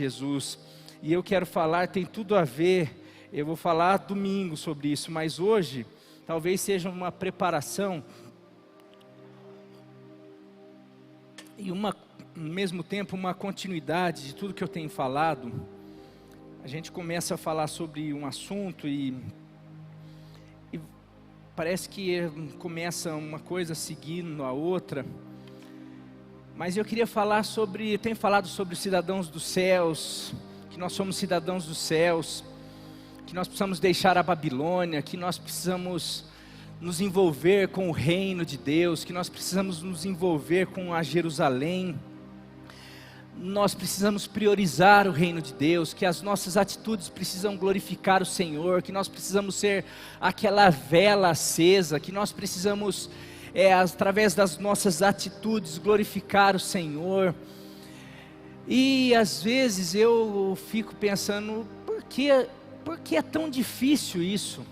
Jesus, e eu quero falar, tem tudo a ver, eu vou falar domingo sobre isso, mas hoje, talvez seja uma preparação, e ao mesmo tempo uma continuidade de tudo que eu tenho falado. A gente começa a falar sobre um assunto e parece que começa uma coisa seguindo a outra, mas eu queria falar sobre, eu tenho falado sobre os cidadãos dos céus, que nós somos cidadãos dos céus, que nós precisamos deixar a Babilônia, que nós precisamos nos envolver com o reino de Deus, que nós precisamos nos envolver com a Jerusalém, nós precisamos priorizar o reino de Deus, que as nossas atitudes precisam glorificar o Senhor, que nós precisamos ser aquela vela acesa, que nós precisamos, através das nossas atitudes, glorificar o Senhor. E às vezes eu fico pensando, por que é tão difícil isso?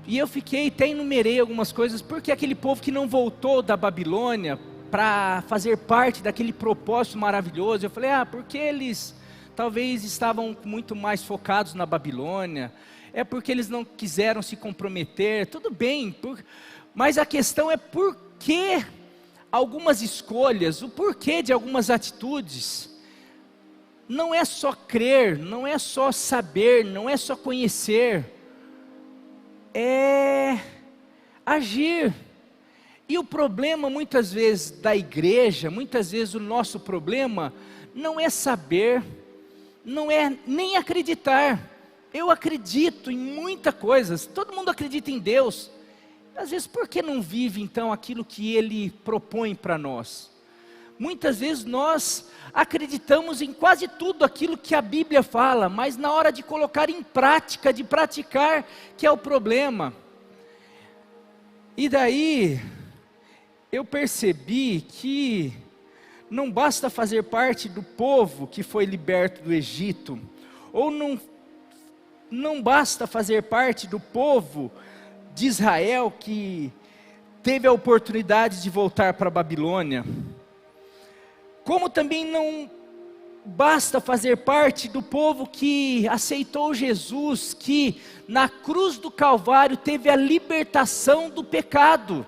E eu até enumerei algumas coisas, porque aquele povo que não voltou da Babilônia para fazer parte daquele propósito maravilhoso, eu falei, porque eles talvez estavam muito mais focados na Babilônia, é porque eles não quiseram se comprometer, tudo bem, mas a questão é por que algumas escolhas, o porquê de algumas atitudes. Não é só crer, não é só saber, não é só conhecer, é agir. E o problema muitas vezes da igreja, muitas vezes o nosso problema não é saber, não é nem acreditar. Eu acredito em muitas coisas, todo mundo acredita em Deus. Às vezes por que não vive então aquilo que Ele propõe para nós? Muitas vezes nós acreditamos em quase tudo aquilo que a Bíblia fala, mas na hora de colocar em prática, de praticar, que é o problema. E daí eu percebi que não basta fazer parte do povo que foi liberto do Egito, ou não basta fazer parte do povo de Israel que teve a oportunidade de voltar para a Babilônia, como também não basta fazer parte do povo que aceitou Jesus, que na cruz do Calvário teve a libertação do pecado.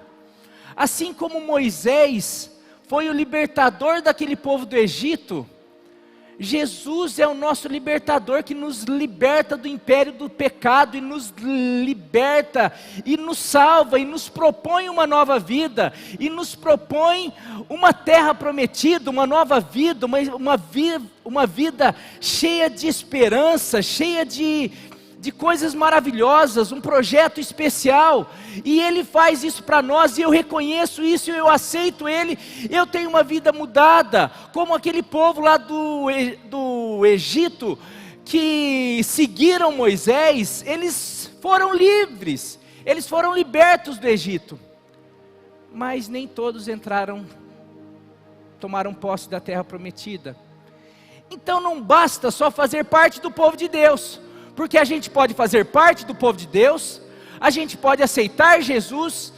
Assim como Moisés foi o libertador daquele povo do Egito, Jesus é o nosso libertador, que nos liberta do império do pecado, e nos liberta, e nos salva, e nos propõe uma nova vida, e nos propõe uma terra prometida, uma nova vida, uma vida cheia de esperança, cheia de coisas maravilhosas, um projeto especial, e Ele faz isso para nós, e eu reconheço isso, eu aceito Ele, eu tenho uma vida mudada, como aquele povo lá do Egito, que seguiram Moisés, eles foram livres, eles foram libertos do Egito, mas nem todos tomaram posse da terra prometida. Então não basta só fazer parte do povo de Deus, porque a gente pode fazer parte do povo de Deus, a gente pode aceitar Jesus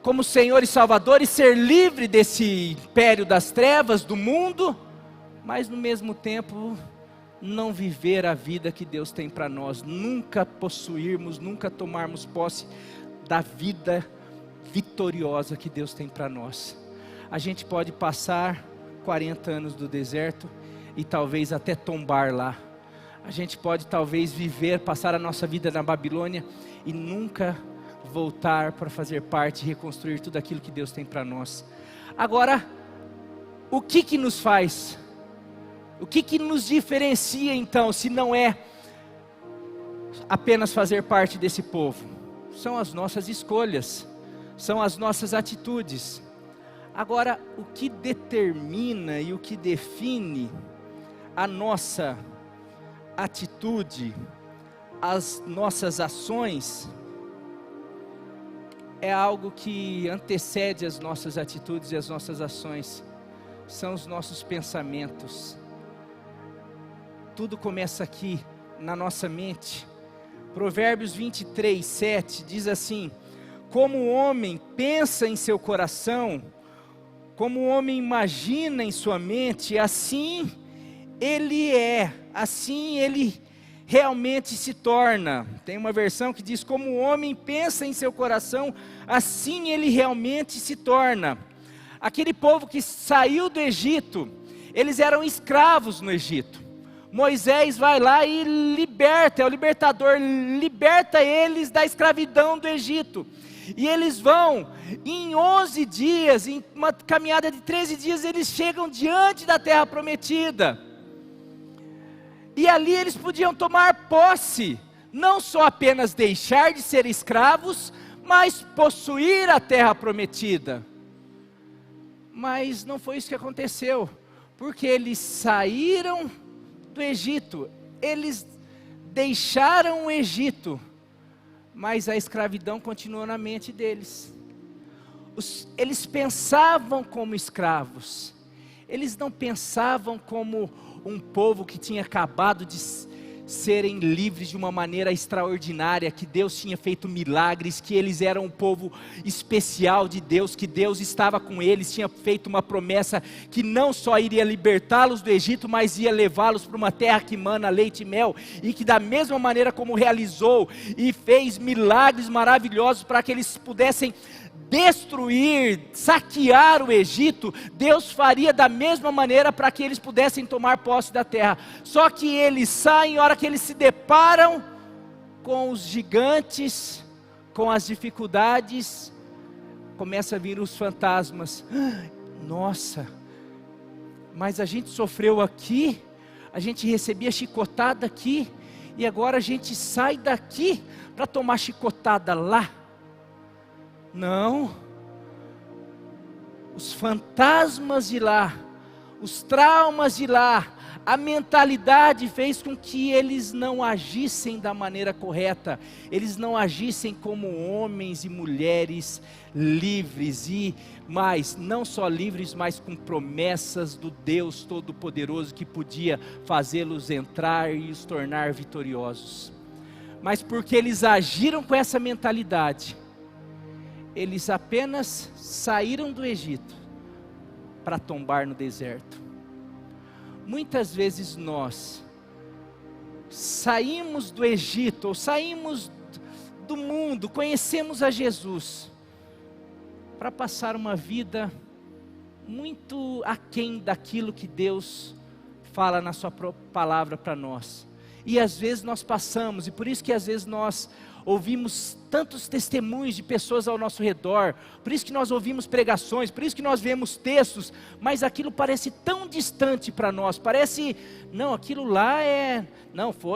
como Senhor e Salvador e ser livre desse império das trevas do mundo, mas no mesmo tempo não viver a vida que Deus tem para nós, nunca possuirmos, nunca tomarmos posse da vida vitoriosa que Deus tem para nós. A gente pode passar 40 anos do deserto e talvez até tombar lá. A gente pode talvez passar a nossa vida na Babilônia e nunca voltar para fazer parte e reconstruir tudo aquilo que Deus tem para nós. Agora, o que nos faz? O que nos diferencia então, se não é apenas fazer parte desse povo? São as nossas escolhas, são as nossas atitudes. Agora, o que determina e o que define a nossa atitude, as nossas ações, é algo que antecede as nossas atitudes e as nossas ações, são os nossos pensamentos. Tudo começa aqui, na nossa mente. Provérbios 23, 7 diz assim: como o homem pensa em seu coração, como o homem imagina em sua mente, assim ele é, assim ele realmente se torna. Tem uma versão que diz: como o homem pensa em seu coração, assim ele realmente se torna. Aquele povo que saiu do Egito, eles eram escravos no Egito. Moisés vai lá e liberta, é o libertador, liberta eles da escravidão do Egito. E eles vão, em 11 dias, em uma caminhada de 13 dias, eles chegam diante da terra prometida. E ali eles podiam tomar posse, não só apenas deixar de ser escravos, mas possuir a terra prometida. Mas não foi isso que aconteceu, porque eles saíram do Egito, eles deixaram o Egito, mas a escravidão continuou na mente deles. Eles pensavam como escravos, eles não pensavam como um povo que tinha acabado de serem livres de uma maneira extraordinária, que Deus tinha feito milagres, que eles eram um povo especial de Deus, que Deus estava com eles, tinha feito uma promessa que não só iria libertá-los do Egito, mas ia levá-los para uma terra que mana leite e mel, e que da mesma maneira como realizou e fez milagres maravilhosos para que eles pudessem destruir, saquear o Egito, Deus faria da mesma maneira para que eles pudessem tomar posse da terra. Só que eles saem, a hora que eles se deparam com os gigantes, com as dificuldades, começa a vir os fantasmas. Nossa, mas a gente sofreu aqui, a gente recebia chicotada aqui, e agora a gente sai daqui para tomar chicotada lá. Não, os fantasmas de lá, os traumas de lá, a mentalidade fez com que eles não agissem da maneira correta, eles não agissem como homens e mulheres livres, e mais, não só livres, mas com promessas do Deus Todo-Poderoso que podia fazê-los entrar e os tornar vitoriosos. Mas porque eles agiram com essa mentalidade, eles apenas saíram do Egito para tombar no deserto. Muitas vezes nós saímos do Egito, ou saímos do mundo, conhecemos a Jesus, para passar uma vida muito aquém daquilo que Deus fala na sua palavra para nós. E às vezes nós passamos, e por isso que às vezes nós ouvimos tantos testemunhos de pessoas ao nosso redor, por isso que nós ouvimos pregações, por isso que nós vemos textos, mas aquilo parece tão distante para nós, parece, não, aquilo lá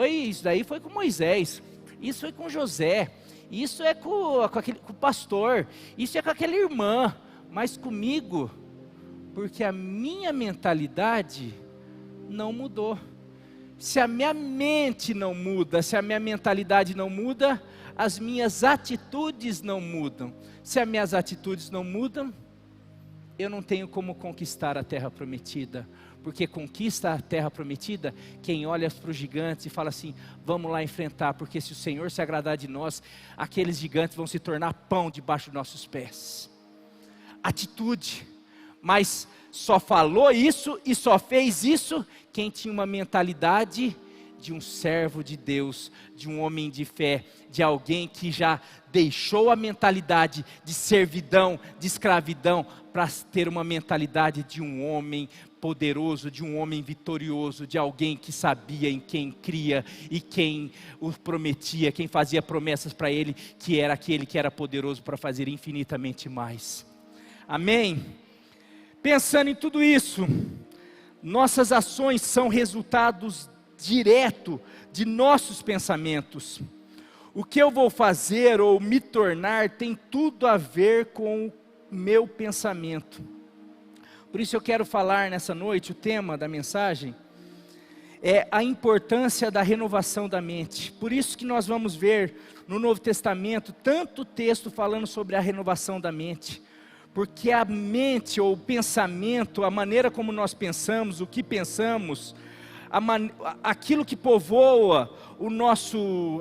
isso daí foi com Moisés, isso foi com José, isso é com o pastor, isso é com aquela irmã, mas comigo, porque a minha mentalidade não mudou. Se a minha mente não muda, se a minha mentalidade não muda, as minhas atitudes não mudam. Se as minhas atitudes não mudam, eu não tenho como conquistar a terra prometida. Porque conquista a terra prometida quem olha para os gigantes e fala assim: vamos lá enfrentar, porque se o Senhor se agradar de nós, aqueles gigantes vão se tornar pão debaixo dos nossos pés. Atitude. Mas só falou isso e só fez isso quem tinha uma mentalidade de um servo de Deus, de um homem de fé, de alguém que já deixou a mentalidade de servidão, de escravidão, para ter uma mentalidade de um homem poderoso, de um homem vitorioso, de alguém que sabia em quem cria e quem o prometia, quem fazia promessas para ele, que era aquele que era poderoso para fazer infinitamente mais. Amém? Pensando em tudo isso, nossas ações são resultados direto de nossos pensamentos. O que eu vou fazer ou me tornar tem tudo a ver com o meu pensamento. Por isso eu quero falar nessa noite, o tema da mensagem é a importância da renovação da mente. Por isso que nós vamos ver no Novo Testamento tanto texto falando sobre a renovação da mente. Porque a mente ou o pensamento, a maneira como nós pensamos, o que pensamos, aquilo que povoa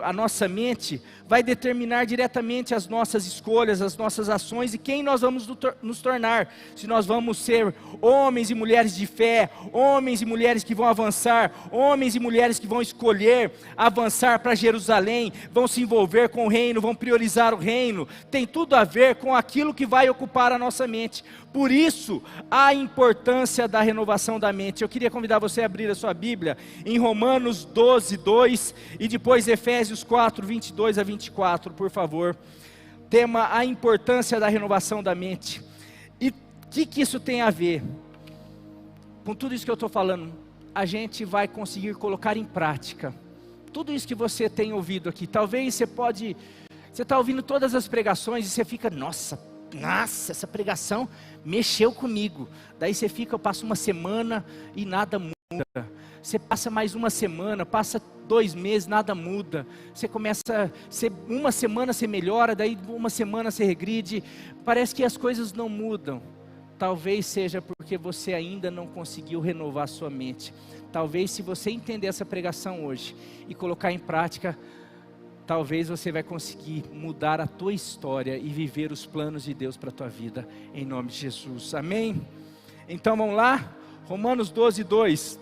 a nossa mente vai determinar diretamente as nossas escolhas, as nossas ações e quem nós vamos nos tornar. Se nós vamos ser homens e mulheres de fé, homens e mulheres que vão avançar, homens e mulheres que vão escolher avançar para Jerusalém, vão se envolver com o reino, vão priorizar o reino. Tem tudo a ver com aquilo que vai ocupar a nossa mente. Por isso, a importância da renovação da mente. Eu queria convidar você a abrir a sua Bíblia em Romanos 12, 2 e depois Efésios 4, 22 a 24, por favor. Tema: a importância da renovação da mente. E o que isso tem a ver? Com tudo isso que eu estou falando, a gente vai conseguir colocar em prática tudo isso que você tem ouvido aqui. Talvez você está ouvindo todas as pregações e você fica, nossa, essa pregação mexeu comigo. Daí você passa uma semana e nada muda. Você passa mais uma semana, passa 2 meses, nada muda. Você começa, uma semana você melhora, daí uma semana você regride. Parece que as coisas não mudam. Talvez seja porque você ainda não conseguiu renovar sua mente. Talvez, se você entender essa pregação hoje e colocar em prática, talvez você vai conseguir mudar a tua história e viver os planos de Deus para a tua vida, em nome de Jesus, amém? Então vamos lá, Romanos 12, 2.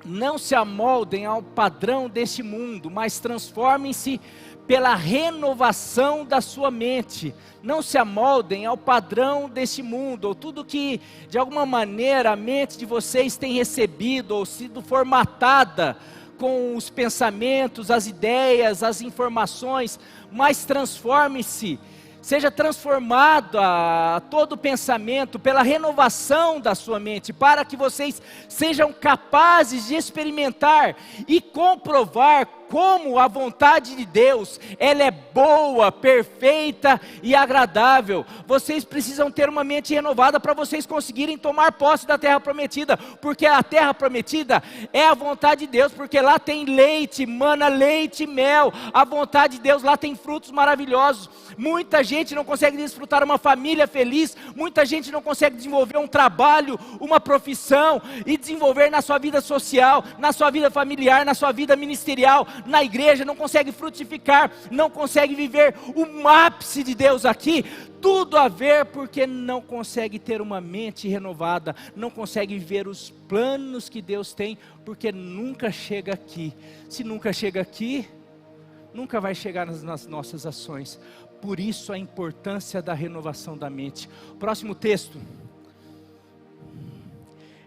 Não se amoldem ao padrão deste mundo, mas transformem-se pela renovação da sua mente. Não se amoldem ao padrão deste mundo, ou tudo que de alguma maneira a mente de vocês tem recebido, ou sido formatada com os pensamentos, as ideias, as informações, mas transforme-se, seja transformado a todo pensamento pela renovação da sua mente, para que vocês sejam capazes de experimentar e comprovar como a vontade de Deus, ela é boa, perfeita e agradável. Vocês precisam ter uma mente renovada para vocês conseguirem tomar posse da terra prometida, porque a terra prometida é a vontade de Deus, porque lá tem leite, mana leite e mel. A vontade de Deus, lá tem frutos maravilhosos. Muita gente não consegue desfrutar uma família feliz, muita gente não consegue desenvolver um trabalho, uma profissão e desenvolver na sua vida social, na sua vida familiar, na sua vida ministerial, na igreja, não consegue frutificar, não consegue viver o ápice de Deus aqui. Tudo a ver porque não consegue ter uma mente renovada, não consegue viver os planos que Deus tem, porque nunca chega aqui. Se nunca chega aqui, nunca vai chegar nas nossas ações. Por isso a importância da renovação da mente. Próximo texto.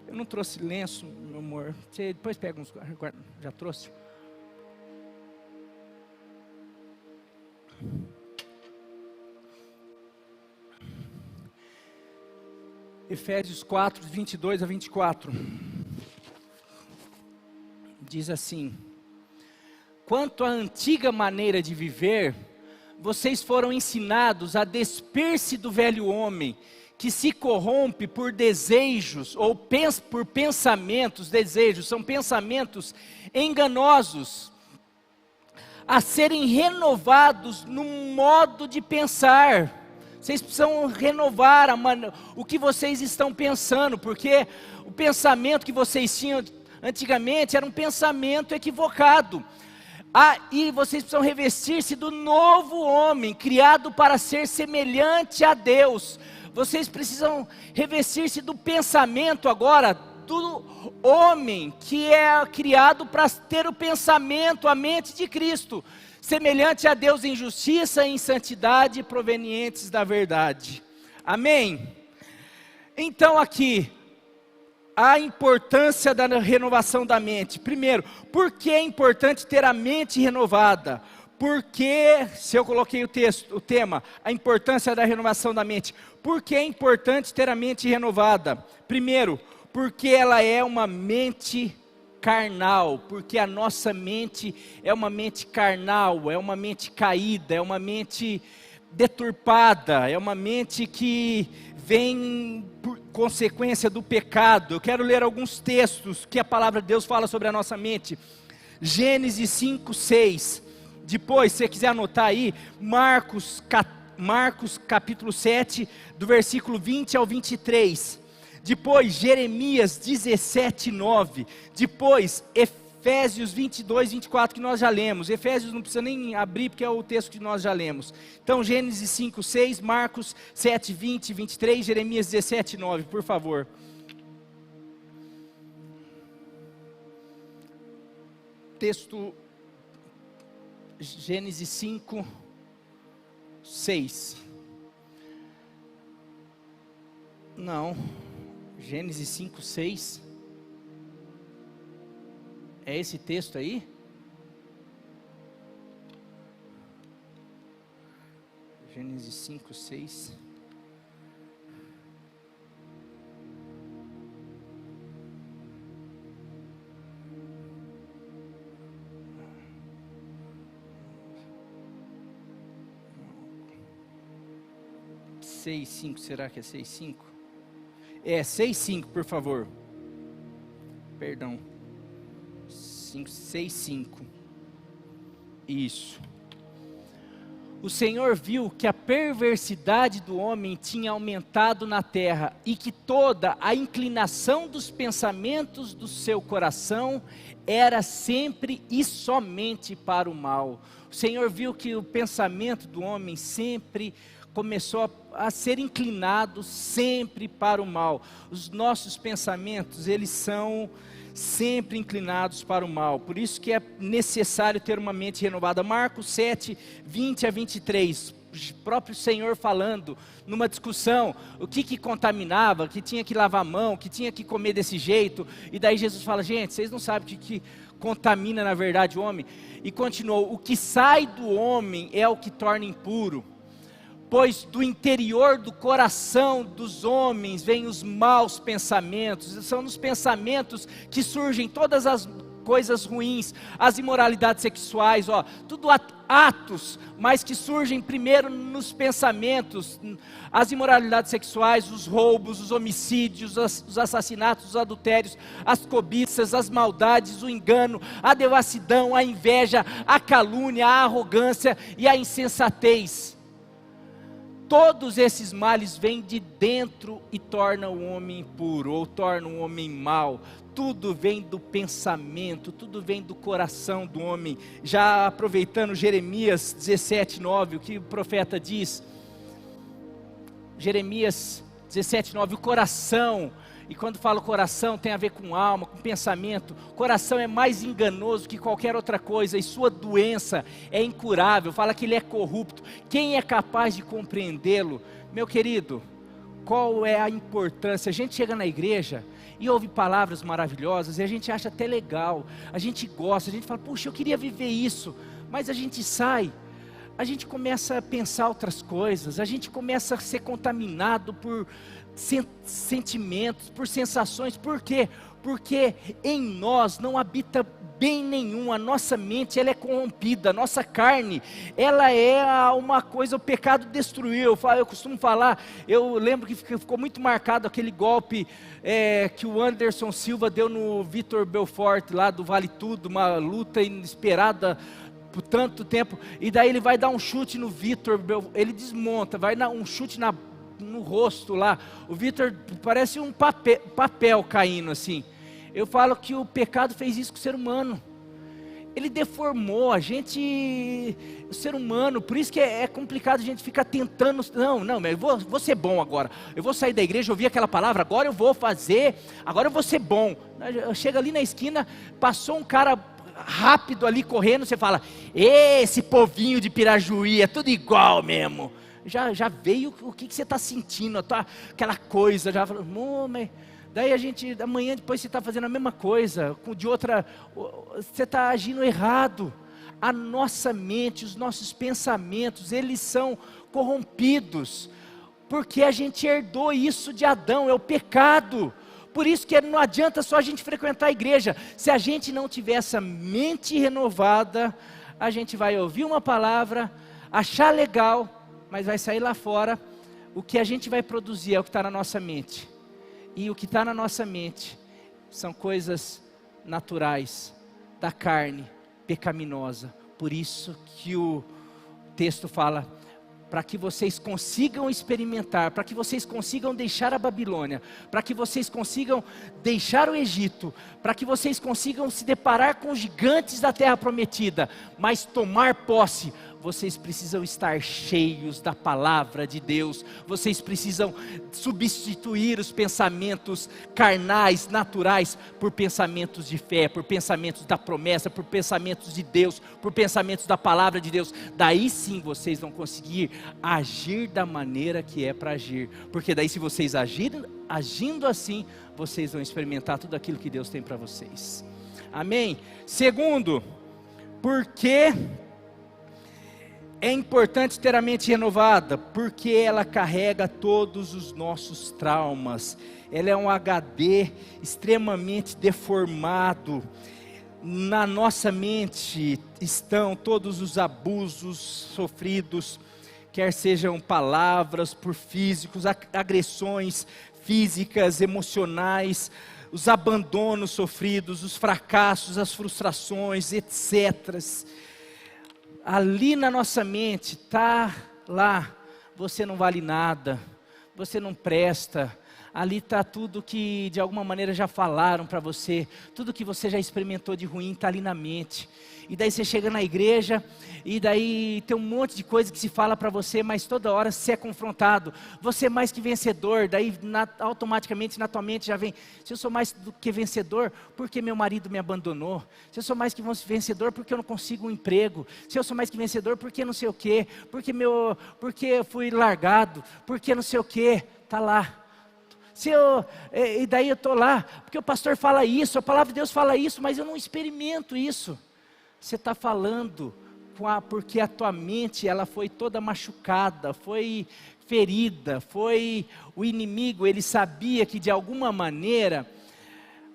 Eu não trouxe lenço, meu amor. Você depois pega uns. Já trouxe? Efésios 4, 22 a 24. Diz assim: quanto à antiga maneira de viver, vocês foram ensinados a despir-se do velho homem, que se corrompe por desejos, ou por pensamentos, desejos, são pensamentos enganosos, a serem renovados no modo de pensar. Vocês precisam renovar o que vocês estão pensando, porque o pensamento que vocês tinham antigamente era um pensamento equivocado. E vocês precisam revestir-se do novo homem, criado para ser semelhante a Deus. Vocês precisam revestir-se do pensamento agora, do homem que é criado para ter o pensamento, a mente de Cristo, semelhante a Deus em justiça e em santidade, provenientes da verdade. Amém? Então aqui, a importância da renovação da mente. Primeiro, por que é importante ter a mente renovada? Porque, se eu coloquei o tema, a importância da renovação da mente. Por que é importante ter a mente renovada? Primeiro, porque ela é uma mente carnal, porque a nossa mente é uma mente carnal, é uma mente caída, é uma mente deturpada, é uma mente que vem por consequência do pecado. Eu quero ler alguns textos que a palavra de Deus fala sobre a nossa mente. Gênesis 5, 6. Depois, se você quiser anotar aí, Marcos capítulo 7, do versículo 20 ao 23. Depois, Jeremias 17, 9. Depois, Efésios 22, 24, que nós já lemos. Efésios não precisa nem abrir, porque é o texto que nós já lemos. Então, Gênesis 5, 6, Marcos 7, 20, 23, Jeremias 17, 9, por favor. Texto, Gênesis 5, 6. Não, Gênesis 5, 6. É esse texto aí? Gênesis 5, 6. Seis, 5, será que é 6, 5? É 6, 5, por favor. Perdão. 6, 5. Isso. O Senhor viu que a perversidade do homem tinha aumentado na terra e que toda a inclinação dos pensamentos do seu coração era sempre e somente para o mal. O Senhor viu que o pensamento do homem sempre começou a ser inclinado sempre para o mal. Os nossos pensamentos, eles são sempre inclinados para o mal. Por isso que é necessário ter uma mente renovada. Marcos 7, 20 a 23. O próprio Senhor falando numa discussão, o que contaminava, que tinha que lavar a mão, que tinha que comer desse jeito. E daí Jesus fala, gente, vocês não sabem o que contamina na verdade o homem. E continuou, o que sai do homem é o que torna impuro. Pois do interior do coração dos homens vêm os maus pensamentos, são nos pensamentos que surgem todas as coisas ruins, as imoralidades sexuais, tudo atos, mas que surgem primeiro nos pensamentos, as imoralidades sexuais, os roubos, os homicídios, os assassinatos, os adultérios, as cobiças, as maldades, o engano, a devassidão, a inveja, a calúnia, a arrogância e a insensatez. Todos esses males vêm de dentro e tornam o homem impuro, ou tornam o homem mau. Tudo vem do pensamento, tudo vem do coração do homem. Já aproveitando Jeremias 17, 9, o que o profeta diz? Jeremias 17, 9, o coração. E quando falo coração, tem a ver com alma, com pensamento. Coração é mais enganoso que qualquer outra coisa, e sua doença é incurável. Fala que ele é corrupto. Quem é capaz de compreendê-lo? Meu querido, qual é a importância? A gente chega na igreja e ouve palavras maravilhosas, e a gente acha até legal, a gente gosta, a gente fala, puxa, eu queria viver isso. Mas a gente sai, a gente começa a pensar outras coisas, a gente começa a ser contaminado por sentimentos, por sensações. Por quê? Porque em nós não habita bem nenhum, a nossa mente ela é corrompida, a nossa carne, ela é uma coisa, o pecado destruiu. Eu costumo falar, eu lembro que ficou muito marcado aquele golpe que o Anderson Silva deu no Vitor Belfort, lá do Vale Tudo, uma luta inesperada por tanto tempo, e daí ele vai dar um chute no Vitor, ele desmonta, vai dar um chute no rosto lá, o Vitor parece um papel caindo assim. Eu falo que o pecado fez isso com o ser humano, ele deformou a gente, o ser humano. Por isso que é complicado a gente ficar tentando, não, mas eu vou ser bom agora, eu vou sair da igreja, ouvir aquela palavra, agora eu vou fazer, agora eu vou ser bom. Chega ali na esquina, passou um cara rápido ali correndo, você fala, esse povinho de Pirajuí é tudo igual mesmo. Já veio o que você está sentindo, aquela coisa, já falou, mas daí amanhã depois você está fazendo a mesma coisa, de outra, você está agindo errado. A nossa mente, os nossos pensamentos, eles são corrompidos, porque a gente herdou isso de Adão, é o pecado. Por isso que não adianta só a gente frequentar a igreja, se a gente não tiver essa mente renovada, a gente vai ouvir uma palavra, achar legal, mas vai sair lá fora, o que a gente vai produzir é o que está na nossa mente. E o que está na nossa mente são coisas naturais, da carne, pecaminosa. Por isso que o texto fala, para que vocês consigam experimentar, para que vocês consigam deixar a Babilônia, para que vocês consigam deixar o Egito, para que vocês consigam se deparar com os gigantes da terra prometida, mas tomar posse, vocês precisam estar cheios da palavra de Deus, vocês precisam substituir os pensamentos carnais, naturais, por pensamentos de fé, por pensamentos da promessa, por pensamentos de Deus, por pensamentos da palavra de Deus. Daí sim vocês vão conseguir agir da maneira que é para agir, porque daí se vocês agindo assim, vocês vão experimentar tudo aquilo que Deus tem para vocês. Amém? Segundo, porque é importante ter a mente renovada, porque ela carrega todos os nossos traumas. Ela é um HD extremamente deformado. Na nossa mente estão todos os abusos sofridos, quer sejam palavras por físicos, agressões físicas, emocionais, os abandonos sofridos, os fracassos, as frustrações, etc. Ali na nossa mente, está lá, você não vale nada, você não presta, ali está tudo que de alguma maneira já falaram para você, tudo que você já experimentou de ruim está ali na mente. E daí você chega na igreja, e daí tem um monte de coisa que se fala para você, mas toda hora você é confrontado, você é mais que vencedor, daí automaticamente na tua mente já vem, se eu sou mais do que vencedor, porque meu marido me abandonou, se eu sou mais que vencedor, porque eu não consigo um emprego, se eu sou mais que vencedor, porque não sei o quê, porque eu fui largado, porque não sei o quê, está lá. E daí eu estou lá, porque o pastor fala isso, a palavra de Deus fala isso, mas eu não experimento isso. Você está falando porque a tua mente ela foi toda machucada, foi ferida, o inimigo, ele sabia que de alguma maneira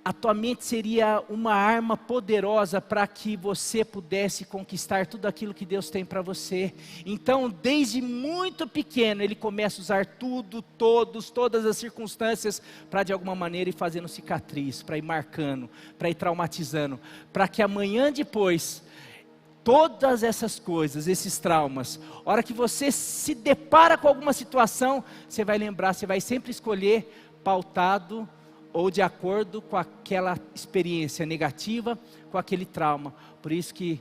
a tua mente seria uma arma poderosa para que você pudesse conquistar tudo aquilo que Deus tem para você. Então, desde muito pequeno, ele começa a usar tudo, todas as circunstâncias, para de alguma maneira ir fazendo cicatriz, para ir marcando, para ir traumatizando, para que amanhã depois, todas essas coisas, esses traumas, a hora que você se depara com alguma situação, você vai lembrar, você vai sempre escolher pautado ou de acordo com aquela experiência negativa, com aquele trauma. Por isso que,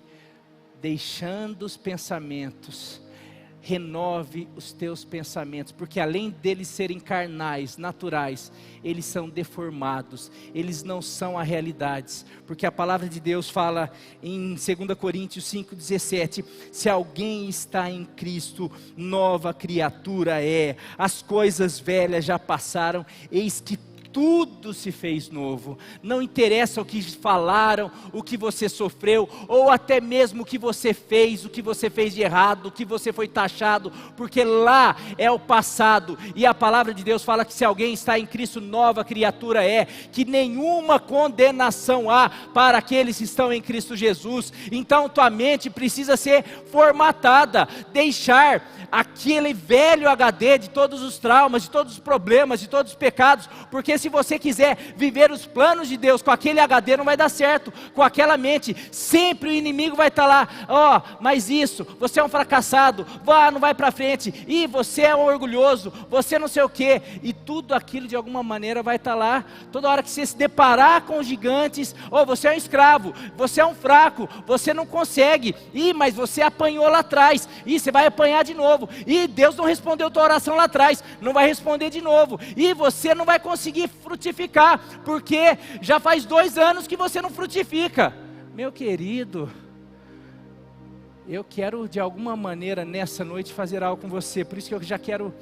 deixando os pensamentos, renove os teus pensamentos, porque além deles serem carnais, naturais, eles são deformados, eles não são a realidade, porque a palavra de Deus fala em 2 Coríntios 5,17, se alguém está em Cristo, nova criatura é, as coisas velhas já passaram, eis que tudo se fez novo. Não interessa o que falaram, o que você sofreu, ou até mesmo o que você fez de errado, o que você foi taxado, porque lá é o passado, e a palavra de Deus fala que se alguém está em Cristo, nova criatura é, que nenhuma condenação há para aqueles que estão em Cristo Jesus. Então tua mente precisa ser formatada, deixar aquele velho HD de todos os traumas, de todos os problemas, de todos os pecados, porque se você quiser viver os planos de Deus com aquele HD, não vai dar certo, com aquela mente, sempre o inimigo vai estar lá, mas isso, você é um fracassado, não vai para frente, e você é um orgulhoso, você não sei o que, e tudo aquilo de alguma maneira vai estar lá, toda hora que você se deparar com os gigantes, você é um escravo, você é um fraco, você não consegue, mas você apanhou lá atrás, e você vai apanhar de novo, e Deus não respondeu tua oração lá atrás, não vai responder de novo, e você não vai conseguir frutificar, porque já faz 2 anos que você não frutifica. Meu querido, eu quero de alguma maneira nessa noite fazer algo com você, por isso que eu já quero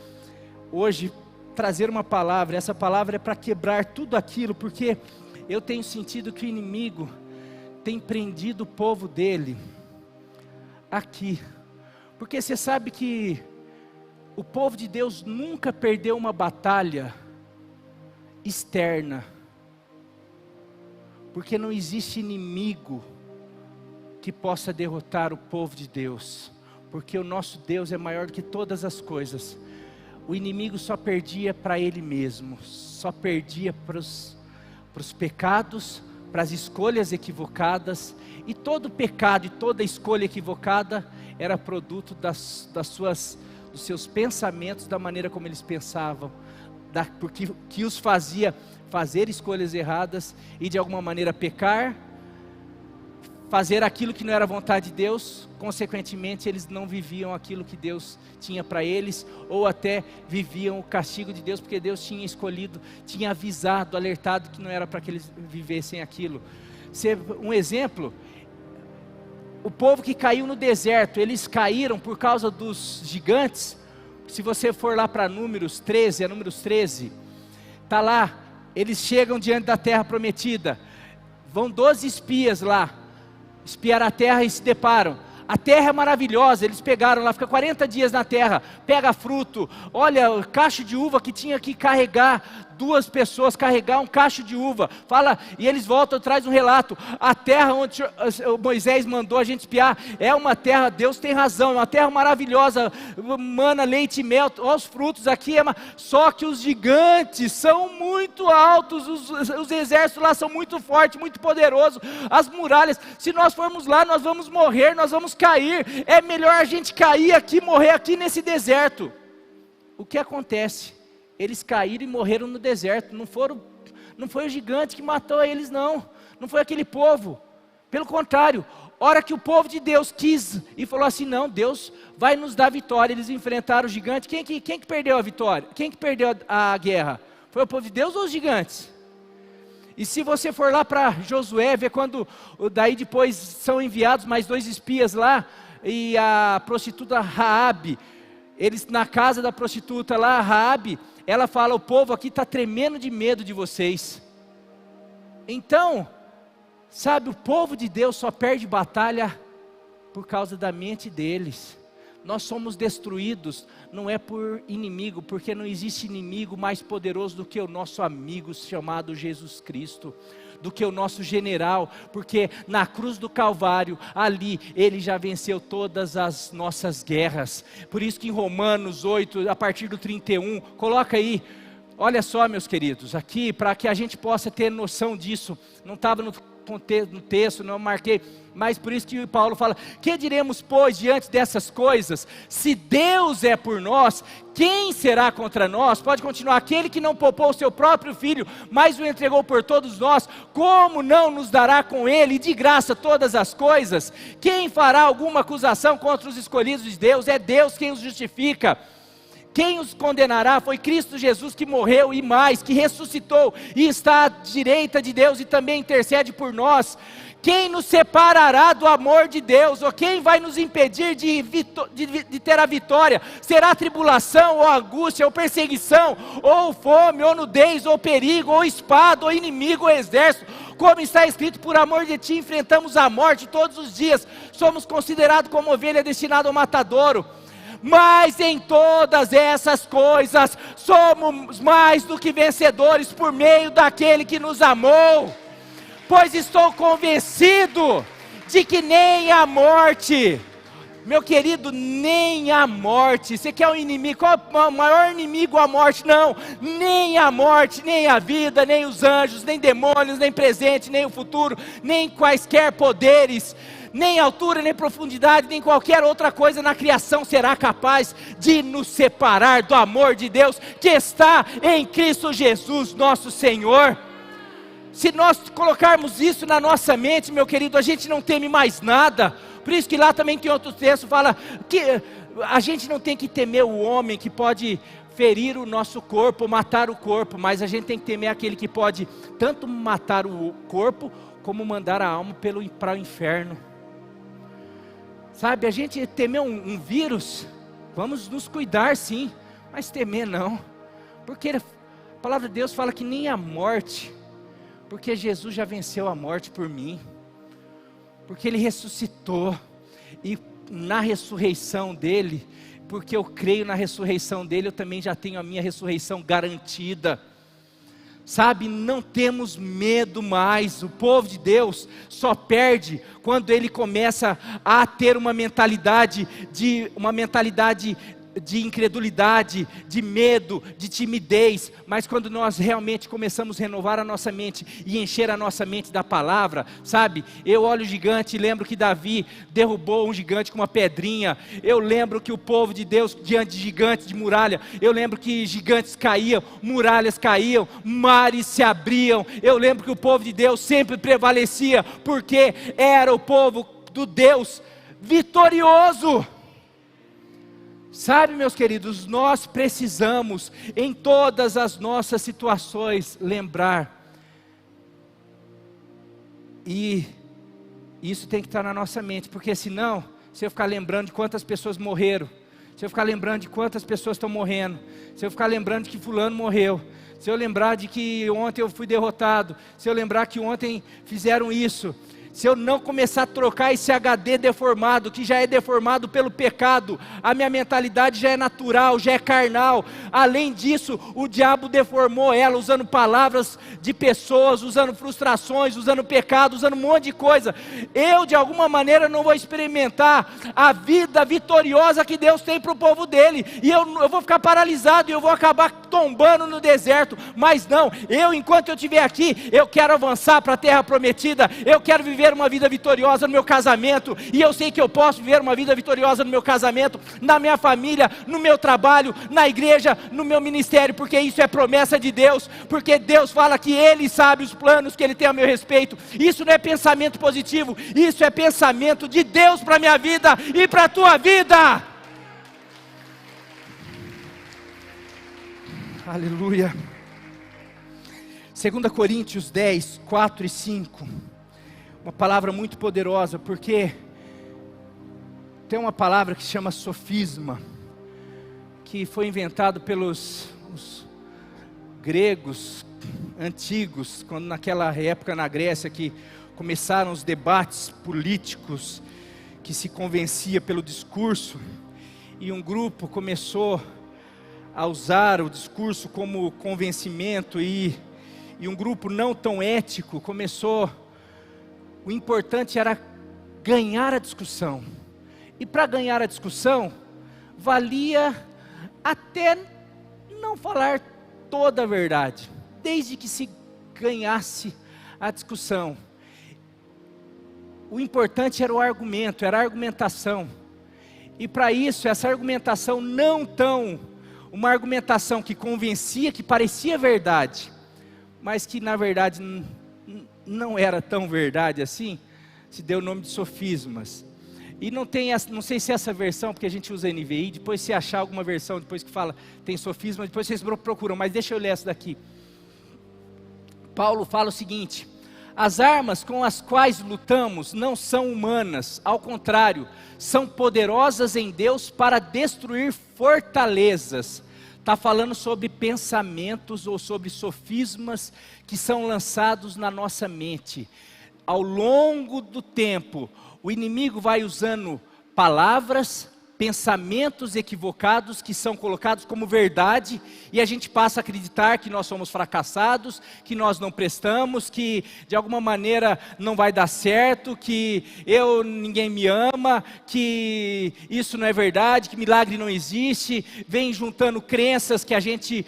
hoje trazer uma palavra. Essa palavra é para quebrar tudo aquilo, porque eu tenho sentido que o inimigo tem prendido o povo dele aqui, porque você sabe que o povo de Deus nunca perdeu uma batalha externa, porque não existe inimigo que possa derrotar o povo de Deus, porque o nosso Deus é maior do que todas as coisas. O inimigo só perdia para ele mesmo, só perdia para os pecados, para as escolhas equivocadas, e todo pecado e toda escolha equivocada era produto dos dos seus pensamentos, da maneira como eles pensavam, porque que os fazia fazer escolhas erradas e de alguma maneira pecar, fazer aquilo que não era vontade de Deus. Consequentemente eles não viviam aquilo que Deus tinha para eles, ou até viviam o castigo de Deus, porque Deus tinha escolhido, tinha avisado, alertado que não era para que eles vivessem aquilo. Um exemplo, o povo que caiu no deserto, eles caíram por causa dos gigantes. Se você for lá para Números 13, está lá, eles chegam diante da terra prometida, vão 12 espias lá, espiar a terra e se deparam. A terra é maravilhosa, eles pegaram lá, fica 40 dias na terra, pega fruto, olha o cacho de uva que tinha que carregar, 2 pessoas carregar um cacho de uva, fala, e eles voltam, traz um relato, a terra onde o Moisés mandou a gente espiar, é uma terra, Deus tem razão, é uma terra maravilhosa, mana, leite e mel, olha os frutos aqui, só que os gigantes são muito altos, os exércitos lá são muito fortes, muito poderosos, as muralhas, se nós formos lá, nós vamos morrer, nós vamos cair, é melhor a gente cair aqui, morrer aqui nesse deserto. O que acontece? Eles caíram e morreram no deserto, não foi o gigante que matou eles, não foi aquele povo, pelo contrário, hora que o povo de Deus quis e falou assim, não, Deus vai nos dar vitória, eles enfrentaram o gigante. Quem que perdeu a vitória? Quem que perdeu a guerra? Foi o povo de Deus ou os gigantes? E se você for lá para Josué, ver quando daí depois são enviados mais 2 espias lá, e a prostituta Raabe, eles na casa da prostituta lá, Raabe, ela fala, o povo aqui está tremendo de medo de vocês. Então, sabe, o povo de Deus só perde batalha por causa da mente deles. Nós somos destruídos, não é por inimigo, porque não existe inimigo mais poderoso do que o nosso amigo chamado Jesus Cristo, do que o nosso general, porque na cruz do Calvário, ali, ele já venceu todas as nossas guerras. Por isso que em Romanos 8, a partir do 31, coloca aí, olha só meus queridos, aqui, para que a gente possa ter noção disso, não estava no texto, não marquei, mas por isso que Paulo fala, que diremos pois diante dessas coisas? Se Deus é por nós, quem será contra nós? Pode continuar, aquele que não poupou o seu próprio filho, mas o entregou por todos nós, como não nos dará com ele de graça todas as coisas? Quem fará alguma acusação contra os escolhidos de Deus? É Deus quem os justifica. Quem os condenará? Foi Cristo Jesus que morreu e mais, que ressuscitou e está à direita de Deus e também intercede por nós. Quem nos separará do amor de Deus? Ou quem vai nos impedir de ter a vitória? Será tribulação, ou angústia, ou perseguição, ou fome, ou nudez, ou perigo, ou espada, ou inimigo, ou exército? Como está escrito, por amor de ti enfrentamos a morte todos os dias. Somos considerados como ovelha destinada ao matadouro. Mas em todas essas coisas, somos mais do que vencedores por meio daquele que nos amou. Pois estou convencido de que nem a morte, meu querido, nem a morte, você quer um inimigo, qual é o maior inimigo? A morte? Não, nem a morte, nem a vida, nem os anjos, nem demônios, nem presente, nem o futuro, nem quaisquer poderes, nem altura, nem profundidade, nem qualquer outra coisa na criação será capaz de nos separar do amor de Deus que está em Cristo Jesus, nosso Senhor. Se nós colocarmos isso na nossa mente, meu querido, a gente não teme mais nada. Por isso que lá também tem outro texto, fala que a gente não tem que temer o homem que pode ferir o nosso corpo, matar o corpo, mas a gente tem que temer aquele que pode tanto matar o corpo, como mandar a alma para o inferno. Sabe, a gente temer um vírus, vamos nos cuidar sim, mas temer não, porque a palavra de Deus fala que nem a morte, porque Jesus já venceu a morte por mim, porque Ele ressuscitou, e na ressurreição dEle, porque eu creio na ressurreição dEle, eu também já tenho a minha ressurreição garantida. Sabe, não temos medo mais. O povo de Deus só perde quando ele começa a ter uma mentalidade de incredulidade, de medo, de timidez, mas quando nós realmente começamos a renovar a nossa mente e encher a nossa mente da palavra, sabe? Eu olho o gigante e lembro que Davi derrubou um gigante com uma pedrinha. Eu lembro que o povo de Deus, diante de gigantes de muralha, eu lembro que gigantes caíam, muralhas caíam, mares se abriam. Eu lembro que o povo de Deus sempre prevalecia, porque era o povo do Deus vitorioso. Sabe, meus queridos, nós precisamos, em todas as nossas situações, lembrar, e isso tem que estar na nossa mente, porque senão, se eu ficar lembrando de quantas pessoas morreram, se eu ficar lembrando de quantas pessoas estão morrendo, se eu ficar lembrando de que fulano morreu, se eu lembrar de que ontem eu fui derrotado, se eu lembrar que ontem fizeram isso, se eu não começar a trocar esse HD deformado, que já é deformado pelo pecado, a minha mentalidade já é natural, já é carnal. Além disso, o diabo deformou ela, usando palavras de pessoas, usando frustrações, usando pecado, usando um monte de coisa. Eu, de alguma maneira, não vou experimentar a vida vitoriosa que Deus tem para o povo dele. E eu vou ficar paralisado e eu vou acabar tombando no deserto. Mas não, enquanto eu estiver aqui, eu quero avançar para a terra prometida. Eu quero viver uma vida vitoriosa no meu casamento, e eu sei que eu posso viver uma vida vitoriosa no meu casamento, na minha família, no meu trabalho, na igreja, no meu ministério, porque isso é promessa de Deus, porque Deus fala que Ele sabe os planos que Ele tem a meu respeito. Isso não é pensamento positivo, isso é pensamento de Deus para a minha vida e para a tua vida. Aleluia. 2 Coríntios 10, 4 e 5, uma palavra muito poderosa, porque tem uma palavra que se chama sofisma, que foi inventado pelos os gregos antigos, quando naquela época na Grécia que começaram os debates políticos, que se convencia pelo discurso, e um grupo começou a usar o discurso como convencimento, e um grupo não tão ético começou. O importante era ganhar a discussão, e para ganhar a discussão, valia até não falar toda a verdade, desde que se ganhasse a discussão. O importante era o argumento, era a argumentação, e para isso, essa argumentação uma argumentação que convencia, que parecia verdade, mas que na verdade não era tão verdade assim, se deu o nome de sofismas. E não sei se essa versão, porque a gente usa NVI, depois se achar alguma versão, depois que fala, tem sofisma, depois vocês procuram, mas deixa eu ler essa daqui. Paulo fala o seguinte: as armas com as quais lutamos não são humanas, ao contrário, são poderosas em Deus para destruir fortalezas. Está falando sobre pensamentos ou sobre sofismas que são lançados na nossa mente. Ao longo do tempo, o inimigo vai usando palavras, pensamentos equivocados que são colocados como verdade, e a gente passa a acreditar que nós somos fracassados, que nós não prestamos, que de alguma maneira não vai dar certo, que ninguém me ama, que isso não é verdade, que milagre não existe. Vem juntando crenças que a gente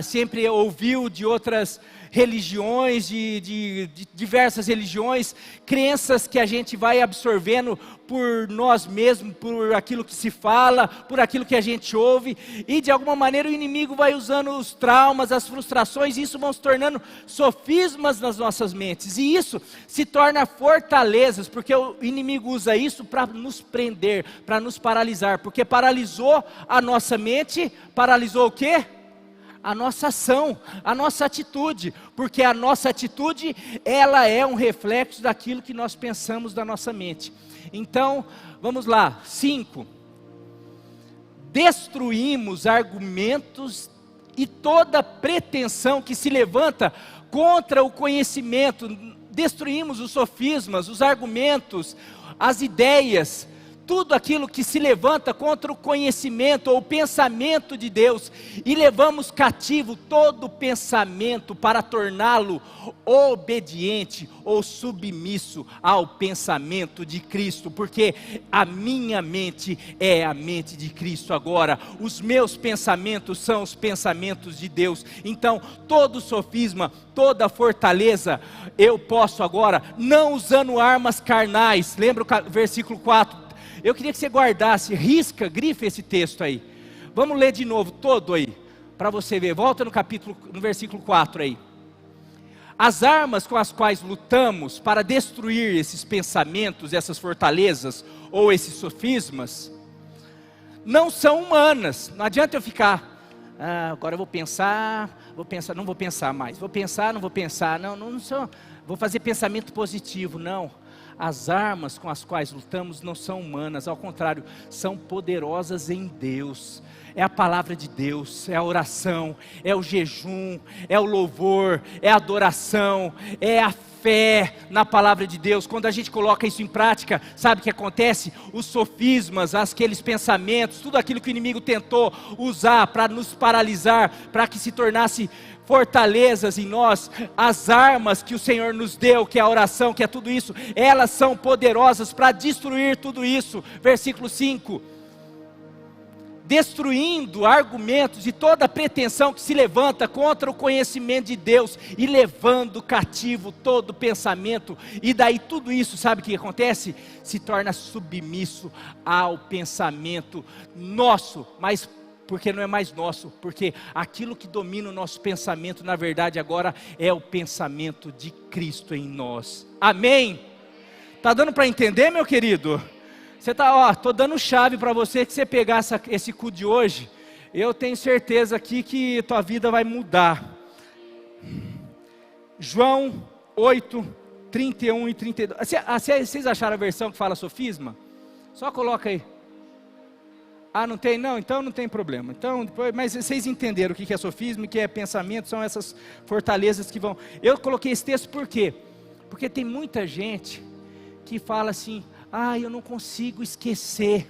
sempre ouviu de outras religiões, de diversas religiões, crenças que a gente vai absorvendo por nós mesmos, por aquilo que se fala, por aquilo que a gente ouve, e de alguma maneira o inimigo vai usando os traumas, as frustrações, e isso vão se tornando sofismas nas nossas mentes, e isso se torna fortalezas, porque o inimigo usa isso para nos prender, para nos paralisar, porque paralisou a nossa mente. Paralisou o quê? A nossa ação, a nossa atitude, porque a nossa atitude, ela é um reflexo daquilo que nós pensamos da nossa mente. Então, vamos lá, 5, destruímos argumentos e toda pretensão que se levanta contra o conhecimento, destruímos os sofismas, os argumentos, as ideias, tudo aquilo que se levanta contra o conhecimento ou o pensamento de Deus, e levamos cativo todo pensamento para torná-lo obediente ou submisso ao pensamento de Cristo, porque a minha mente é a mente de Cristo agora, os meus pensamentos são os pensamentos de Deus. Então todo sofisma, toda fortaleza, eu posso agora, não usando armas carnais. Lembra o versículo 4? Eu queria que você guardasse, risca, grife esse texto aí. Vamos ler de novo todo aí, para você ver. Volta no versículo 4 aí. As armas com as quais lutamos para destruir esses pensamentos, essas fortalezas, ou esses sofismas, não são humanas. Não adianta eu ficar, agora eu vou pensar, não vou pensar mais. Vou pensar, não vou pensar, não sou, vou fazer pensamento positivo, não. As armas com as quais lutamos não são humanas, ao contrário, são poderosas em Deus. É a palavra de Deus, é a oração, é o jejum, é o louvor, é a adoração, é a fé na palavra de Deus. Quando a gente coloca isso em prática, sabe o que acontece? Os sofismas, aqueles pensamentos, tudo aquilo que o inimigo tentou usar para nos paralisar, para que se tornasse fortalezas em nós, as armas que o Senhor nos deu, que é a oração, que é tudo isso, elas são poderosas para destruir tudo isso. Versículo 5, destruindo argumentos e toda pretensão que se levanta contra o conhecimento de Deus, e levando cativo todo pensamento, e daí tudo isso, sabe o que acontece? Se torna submisso ao pensamento nosso, mas porque não é mais nosso, porque aquilo que domina o nosso pensamento, na verdade agora é o pensamento de Cristo em nós. Amém? Está dando para entender, meu querido? Você está, estou dando chave para você, que você pegar esse cu de hoje, eu tenho certeza aqui que tua vida vai mudar. João 8, 31 e 32, vocês acharam a versão que fala sofisma? Só coloca aí. Não tem? Não, então não tem problema. Então, mas vocês entenderam o que é sofisma, o que é pensamento, são essas fortalezas que vão... Eu coloquei esse texto por quê? Porque tem muita gente que fala assim, eu não consigo esquecer,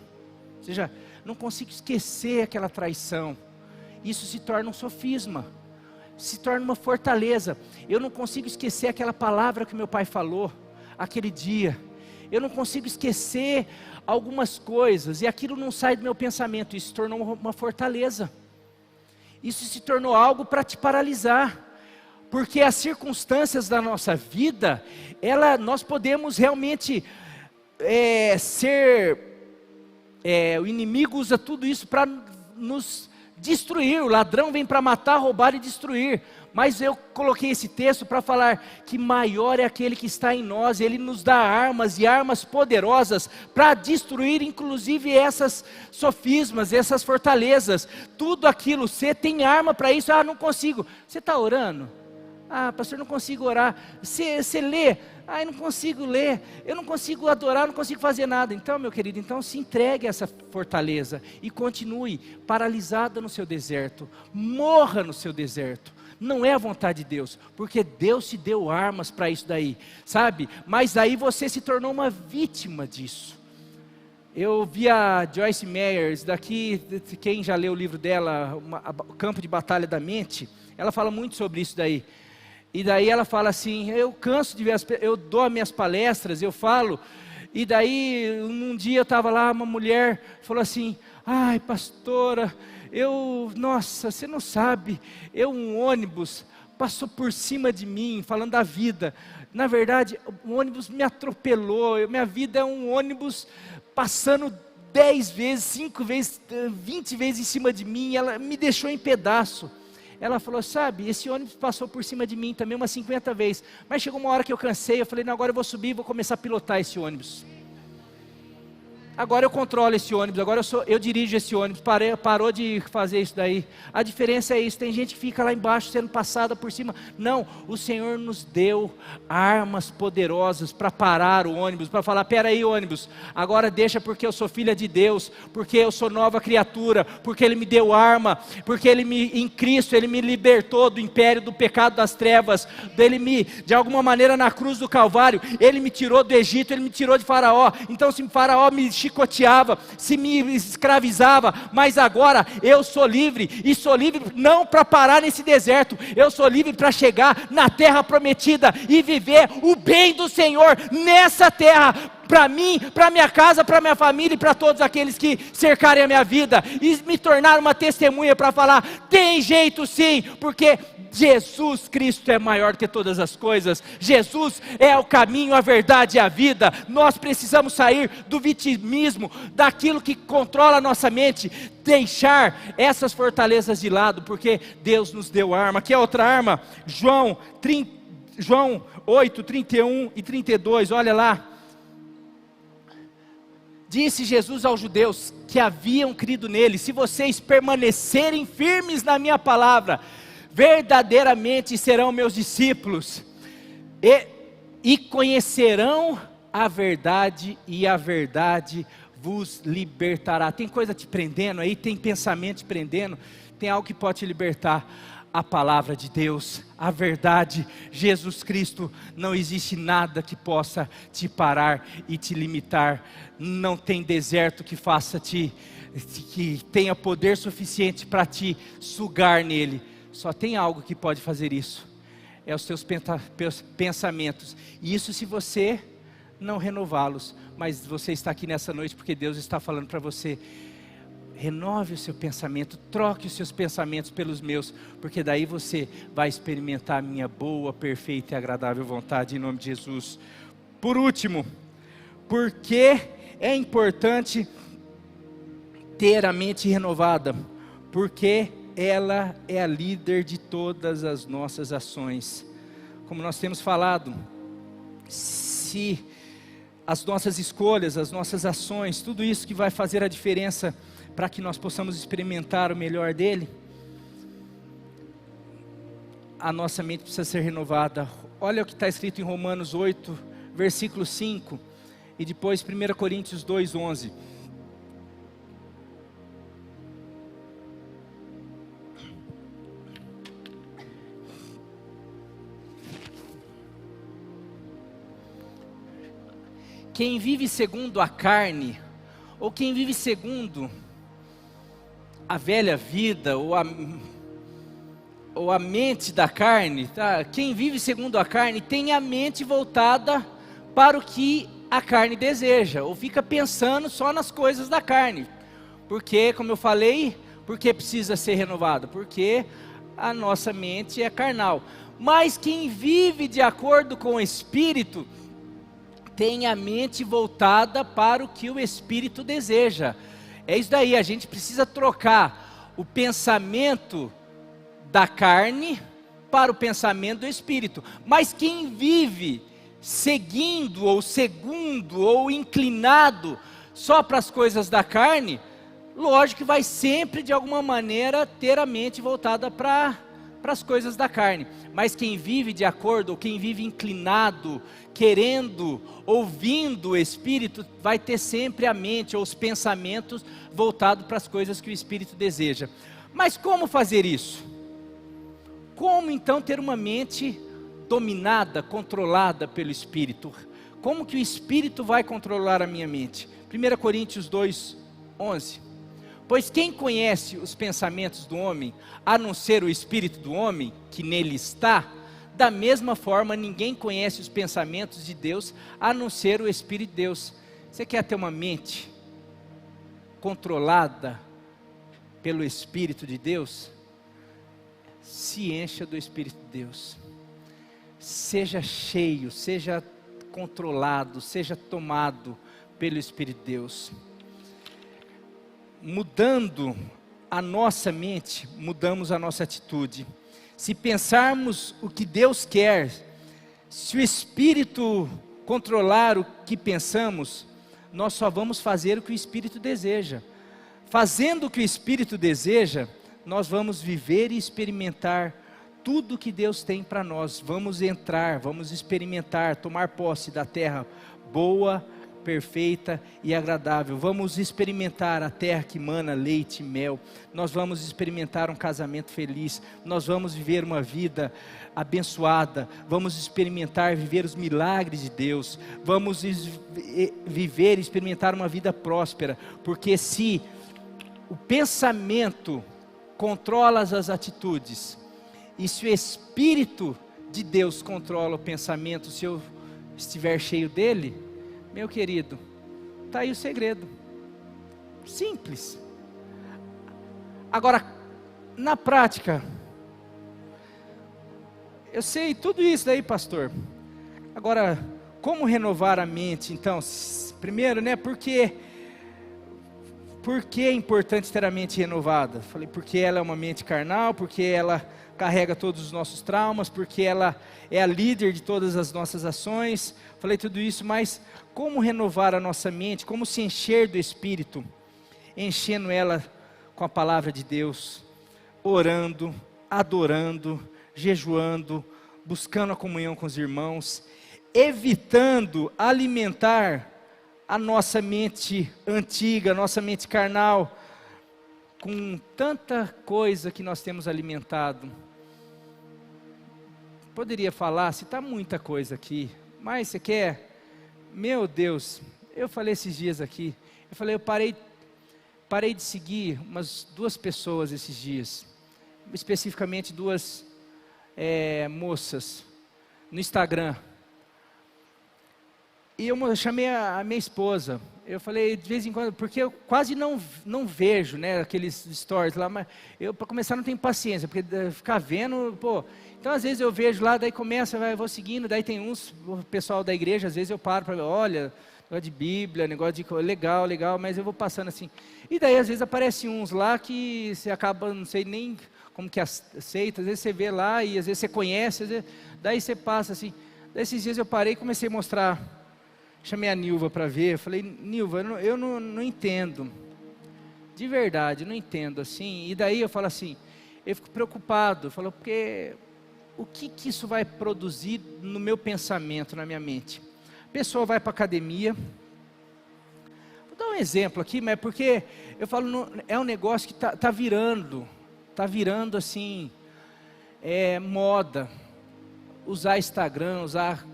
ou seja, não consigo esquecer aquela traição. Isso se torna um sofisma, se torna uma fortaleza. Eu não consigo esquecer aquela palavra que meu pai falou, aquele dia. Eu não consigo esquecer algumas coisas, e aquilo não sai do meu pensamento. Isso se tornou uma fortaleza, isso se tornou algo para te paralisar, porque as circunstâncias da nossa vida, nós podemos realmente o inimigo usa tudo isso para nos destruir. O ladrão vem para matar, roubar e destruir, mas eu coloquei esse texto para falar que maior é aquele que está em nós. Ele nos dá armas, e armas poderosas para destruir inclusive essas sofismas, essas fortalezas, tudo aquilo. Você tem arma para isso. Não consigo. Você está orando? Pastor, não consigo orar. Você lê? Eu não consigo ler, eu não consigo adorar, não consigo fazer nada. Então, meu querido, se entregue a essa fortaleza e continue paralisado no seu deserto, morra no seu deserto. Não é a vontade de Deus, porque Deus te deu armas para isso daí, sabe? Mas aí você se tornou uma vítima disso. Eu vi a Joyce Meyer, daqui, quem já leu o livro dela, O Campo de Batalha da Mente, ela fala muito sobre isso daí. E daí ela fala assim, eu canso de ver, eu dou as minhas palestras, eu falo, e daí um dia eu estava lá, uma mulher falou assim, pastora, nossa, você não sabe, um ônibus passou por cima de mim, falando da vida. Na verdade, o ônibus me atropelou, minha vida é um ônibus passando 10 vezes, 5 vezes, 20 vezes em cima de mim, ela me deixou em pedaço. Ela falou, sabe, esse ônibus passou por cima de mim também umas 50 vezes, mas chegou uma hora que eu cansei, eu falei, não, agora eu vou subir e vou começar a pilotar esse ônibus. Agora eu controlo esse ônibus, agora eu dirijo esse ônibus, parou de fazer isso daí. A diferença é isso, tem gente que fica lá embaixo sendo passada por cima. Não, o Senhor nos deu armas poderosas para parar o ônibus, para falar, peraí ônibus, agora deixa, porque eu sou filha de Deus, porque eu sou nova criatura, porque Ele me deu arma, porque em Cristo Ele me libertou do império, do pecado, das trevas, de alguma maneira na cruz do Calvário, Ele me tirou do Egito, Ele me tirou de Faraó. Então se Faraó me chicoteava, se me escravizava, mas agora eu sou livre, e sou livre não para parar nesse deserto, eu sou livre para chegar na terra prometida, e viver o bem do Senhor nessa terra, para mim, para minha casa, para minha família e para todos aqueles que cercarem a minha vida, e me tornar uma testemunha para falar, tem jeito sim, porque Jesus Cristo é maior que todas as coisas, Jesus é o caminho, a verdade e a vida. Nós precisamos sair do vitimismo, daquilo que controla a nossa mente, deixar essas fortalezas de lado, porque Deus nos deu arma. Aqui é outra arma, João 8, 31 e 32, olha lá. Disse Jesus aos judeus que haviam crido nele, se vocês permanecerem firmes na minha palavra, verdadeiramente serão meus discípulos, e conhecerão a verdade, e a verdade vos libertará. Tem coisa te prendendo aí, tem pensamento te prendendo, tem algo que pode te libertar. A palavra de Deus, a verdade, Jesus Cristo. Não existe nada que possa te parar e te limitar. Não tem deserto que faça que tenha poder suficiente para te sugar nele. Só tem algo que pode fazer isso, é os teus pensamentos, e isso se você não renová-los. Mas você está aqui nessa noite porque Deus está falando para você, renove o seu pensamento, troque os seus pensamentos pelos meus, porque daí você vai experimentar a minha boa, perfeita e agradável vontade, em nome de Jesus. Por último, porque é importante ter a mente renovada? Porque ela é a líder de todas as nossas ações. Como nós temos falado, se as nossas escolhas, as nossas ações, tudo isso que vai fazer a diferença para que nós possamos experimentar o melhor dele, a nossa mente precisa ser renovada. Olha o que está escrito em Romanos 8, versículo 5, e depois 1 Coríntios 2, 11. Quem vive segundo a carne, ou quem vive segundo a velha vida, ou a mente da carne, tá? Quem vive segundo a carne tem a mente voltada para o que a carne deseja, ou fica pensando só nas coisas da carne. Porque, como eu falei, porque precisa ser renovado? Porque a nossa mente é carnal. Mas quem vive de acordo com o Espírito tem a mente voltada para o que o Espírito deseja. É isso daí, a gente precisa trocar o pensamento da carne para o pensamento do Espírito. Mas quem vive seguindo, ou segundo, ou inclinado só para as coisas da carne, lógico que vai sempre de alguma maneira ter a mente voltada para as coisas da carne. Mas quem vive de acordo, ou quem vive inclinado, querendo, ouvindo o Espírito, vai ter sempre a mente ou os pensamentos voltados para as coisas que o Espírito deseja. Mas como fazer isso? Como então ter uma mente dominada, controlada pelo Espírito? Como que o Espírito vai controlar a minha mente? 1 Coríntios 2, 11. Pois quem conhece os pensamentos do homem, a não ser o Espírito do homem, que nele está? Da mesma forma, ninguém conhece os pensamentos de Deus, a não ser o Espírito de Deus. Você quer ter uma mente controlada pelo Espírito de Deus? Se encha do Espírito de Deus. Seja cheio, seja controlado, seja tomado pelo Espírito de Deus. Mudando a nossa mente, mudamos a nossa atitude. Se pensarmos o que Deus quer, se o Espírito controlar o que pensamos, nós só vamos fazer o que o Espírito deseja. Fazendo o que o Espírito deseja, nós vamos viver e experimentar tudo que Deus tem para nós. Vamos entrar, vamos experimentar, tomar posse da terra boa, perfeita e agradável. Vamos experimentar a terra que mana leite e mel. Nós vamos experimentar um casamento feliz. Nós vamos viver uma vida abençoada. Vamos viver os milagres de Deus. Vamos viver e experimentar uma vida próspera. Porque se o pensamento controla as atitudes, e se o Espírito de Deus controla o pensamento, se eu estiver cheio dele, meu querido, está aí o segredo. Simples. Agora, na prática, eu sei tudo isso daí, pastor. Agora, como renovar a mente? Então, primeiro, né, por que é importante ter a mente renovada? Falei, porque ela é uma mente carnal, porque ela carrega todos os nossos traumas, porque ela é a líder de todas as nossas ações. Falei tudo isso, mas como renovar a nossa mente? Como se encher do Espírito? Enchendo ela com a palavra de Deus, orando, adorando, jejuando, buscando a comunhão com os irmãos, evitando alimentar a nossa mente antiga, a nossa mente carnal, com tanta coisa que nós temos alimentado. Poderia falar, citar muita coisa aqui, mas você quer? Meu Deus, eu falei esses dias aqui, eu parei de seguir umas 2 pessoas esses dias, especificamente 2 moças, no Instagram. E eu chamei a minha esposa, eu falei de vez em quando, porque eu quase não vejo, né, aqueles stories lá, mas eu, para começar, não tenho paciência, porque ficar vendo, então às vezes eu vejo lá, daí começa, eu vou seguindo, daí tem o pessoal da igreja, às vezes eu paro para ver, olha, negócio de Bíblia, negócio de legal, mas eu vou passando assim, e daí às vezes aparecem uns lá que você acaba, não sei nem como que aceita, às vezes você vê lá, e às vezes você conhece, daí você passa assim, daí esses dias eu parei e comecei a mostrar. Chamei a Nilva para ver, eu falei, Nilva, eu não entendo, de verdade, não entendo assim, e daí eu falo assim, eu fico preocupado, porque o que isso vai produzir no meu pensamento, na minha mente? A pessoa vai para a academia, vou dar um exemplo aqui, mas porque eu falo, é um negócio que está virando assim, moda, usar Instagram, usar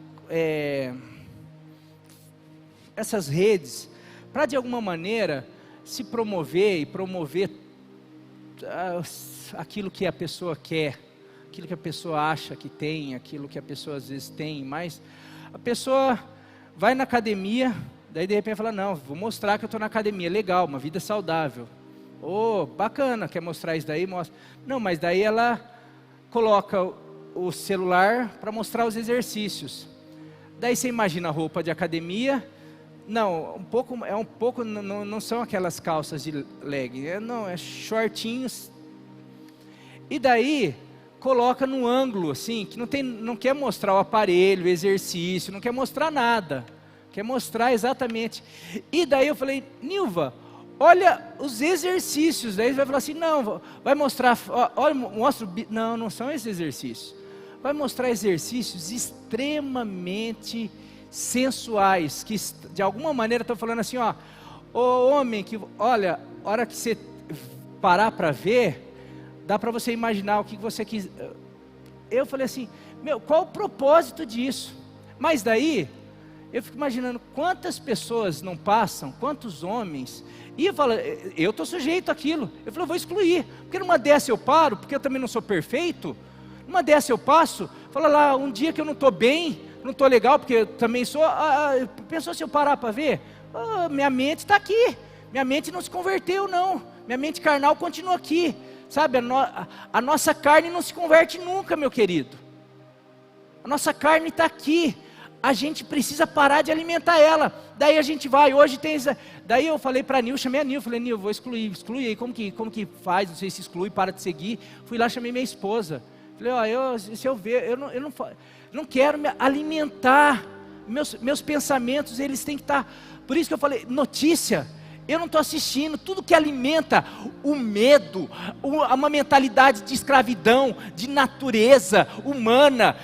essas redes, para de alguma maneira se promover e promover aquilo que a pessoa quer, aquilo que a pessoa acha que tem, aquilo que a pessoa às vezes tem, mas a pessoa vai na academia, daí de repente fala, não, vou mostrar que eu estou na academia, legal, uma vida saudável, bacana, quer mostrar isso daí, mostra, não, mas daí ela coloca o celular para mostrar os exercícios, daí você imagina a roupa de academia. Não, não são aquelas calças de legging, é shortinhos. E daí, coloca no ângulo, assim, que não quer mostrar o aparelho, o exercício, não quer mostrar nada. Quer mostrar exatamente. E daí eu falei, Nilva, olha os exercícios. Daí vai falar assim, não, vai mostrar, olha, não são esses exercícios. Vai mostrar exercícios extremamente sensuais, que de alguma maneira estão falando assim, ô homem, que olha, a hora que você parar para ver, dá para você imaginar o que você quis. Eu falei assim, qual o propósito disso? Mas daí, eu fico imaginando quantas pessoas não passam, quantos homens, e eu falo, eu estou sujeito àquilo, eu falo, eu vou excluir, porque numa dessa eu paro, porque eu também não sou perfeito, numa dessa eu passo, fala lá, um dia que eu não estou bem, não estou legal, porque eu também sou, pensou se eu parar para ver? Minha mente está aqui, minha mente não se converteu não, minha mente carnal continua aqui, sabe, a nossa carne não se converte nunca, meu querido, a nossa carne está aqui, a gente precisa parar de alimentar ela, daí a gente vai, hoje tem, daí eu falei para a Nil, chamei a Nil, falei, Nil, vou exclui aí, como que faz, não sei se exclui, para de seguir, fui lá, chamei minha esposa, falei, se eu ver, eu não quero me alimentar, meus pensamentos, eles têm que estar, por isso que eu falei, notícia, Eu não estou assistindo. Tudo que alimenta o medo, uma mentalidade de escravidão, de natureza humana,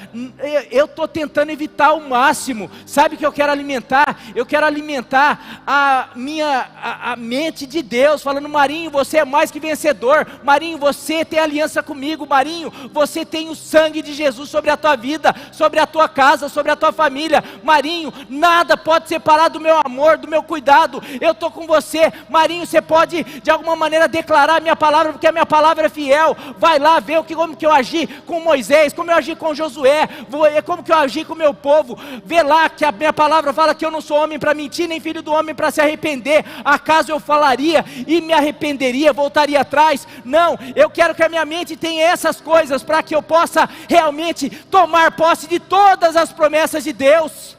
eu estou tentando evitar ao máximo. Sabe o que eu quero alimentar? Eu quero alimentar a mente de Deus, falando: Marinho, você é mais que vencedor. Marinho, você tem aliança comigo. Marinho, você tem o sangue de Jesus sobre a tua vida, sobre a tua casa, sobre a tua família. Marinho, nada pode separar do meu amor, do meu cuidado. Eu estou com você. Marinho, você pode de alguma maneira declarar a minha palavra, porque a minha palavra é fiel. Vai lá ver como que eu agi com Moisés, como eu agi com Josué, como que eu agi com o meu povo. Vê lá que a minha palavra fala que eu não sou homem para mentir, nem filho do homem para se arrepender. Acaso eu falaria e me arrependeria, voltaria atrás? Não, eu quero que a minha mente tenha essas coisas, para que eu possa realmente tomar posse de todas as promessas de Deus.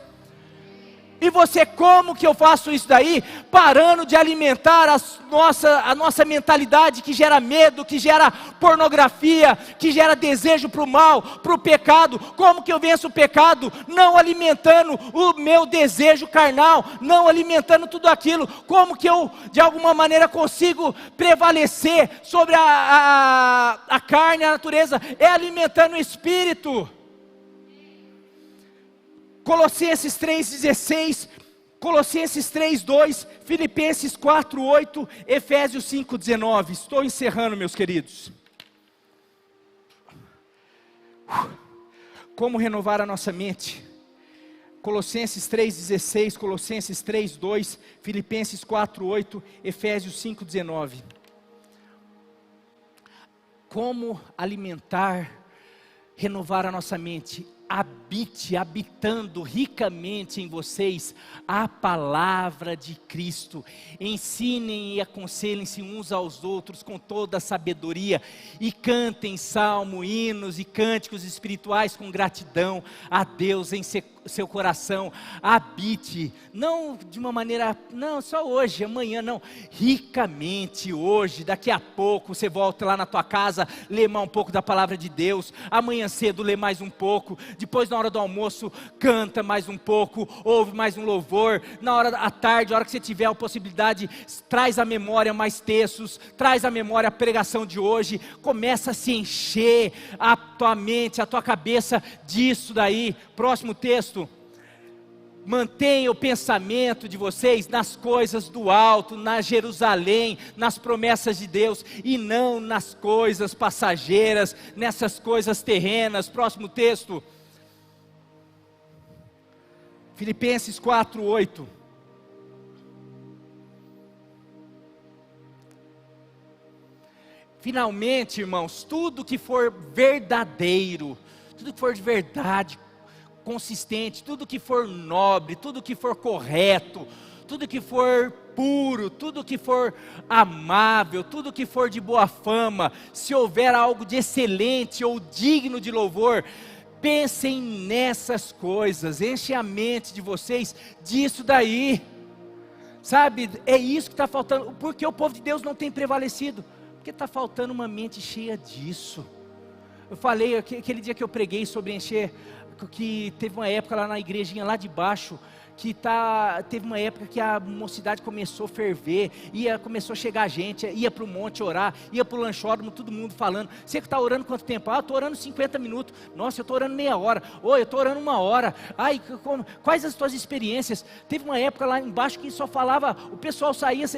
E você, como que eu faço isso daí? Parando de alimentar a nossa mentalidade que gera medo, que gera pornografia, que gera desejo para o mal, para o pecado. Como que eu venço o pecado? Não alimentando o meu desejo carnal, não alimentando tudo aquilo. Como que eu de alguma maneira consigo prevalecer sobre a carne, a natureza? É alimentando o Espírito. Colossenses 3,16, Colossenses 3,2, Filipenses 4,8, Efésios 5,19. Estou encerrando, meus queridos. Como renovar a nossa mente? Colossenses 3,16, Colossenses 3,2, Filipenses 4,8, Efésios 5,19. Como alimentar, renovar a nossa mente? Habitando ricamente em vocês a palavra de Cristo. Ensinem e aconselhem-se uns aos outros com toda a sabedoria, e cantem salmo, hinos e cânticos espirituais com gratidão a Deus em seu coração. Habite, não de uma maneira, não só hoje, amanhã não, ricamente hoje. Daqui a pouco você volta lá na tua casa, lê mais um pouco da palavra de Deus. Amanhã cedo lê mais um pouco. Depois, na hora do almoço, canta mais um pouco, ouve mais um louvor. Na hora da tarde, na hora que você tiver a possibilidade, traz à memória mais textos, traz à memória a pregação de hoje. Começa a se encher a tua mente, a tua cabeça disso daí. Próximo texto. Mantenha o pensamento de vocês nas coisas do alto, na Jerusalém, nas promessas de Deus, e não nas coisas passageiras, nessas coisas terrenas. Próximo texto. Filipenses 4:8. Finalmente, irmãos, tudo que for verdadeiro, tudo que for de verdade, consistente, tudo que for nobre, tudo que for correto, tudo que for puro, tudo que for amável, tudo que for de boa fama, se houver algo de excelente ou digno de louvor, pensem nessas coisas. Enchem a mente de vocês disso daí. Sabe, é isso que está faltando. Porque o povo de Deus não tem prevalecido? Porque está faltando uma mente cheia disso. Eu falei aquele dia que eu preguei sobre encher, que teve uma época lá na igrejinha lá de baixo, teve uma época que a mocidade começou a ferver, começou a chegar gente, ia para o monte orar, ia para o lanchódromo, todo mundo falando. Você que está orando quanto tempo? Eu estou orando 50 minutos. Nossa, eu estou orando meia hora. Eu estou orando 1 hora. Quais as tuas experiências? Teve uma época lá embaixo que só falava, o pessoal saía,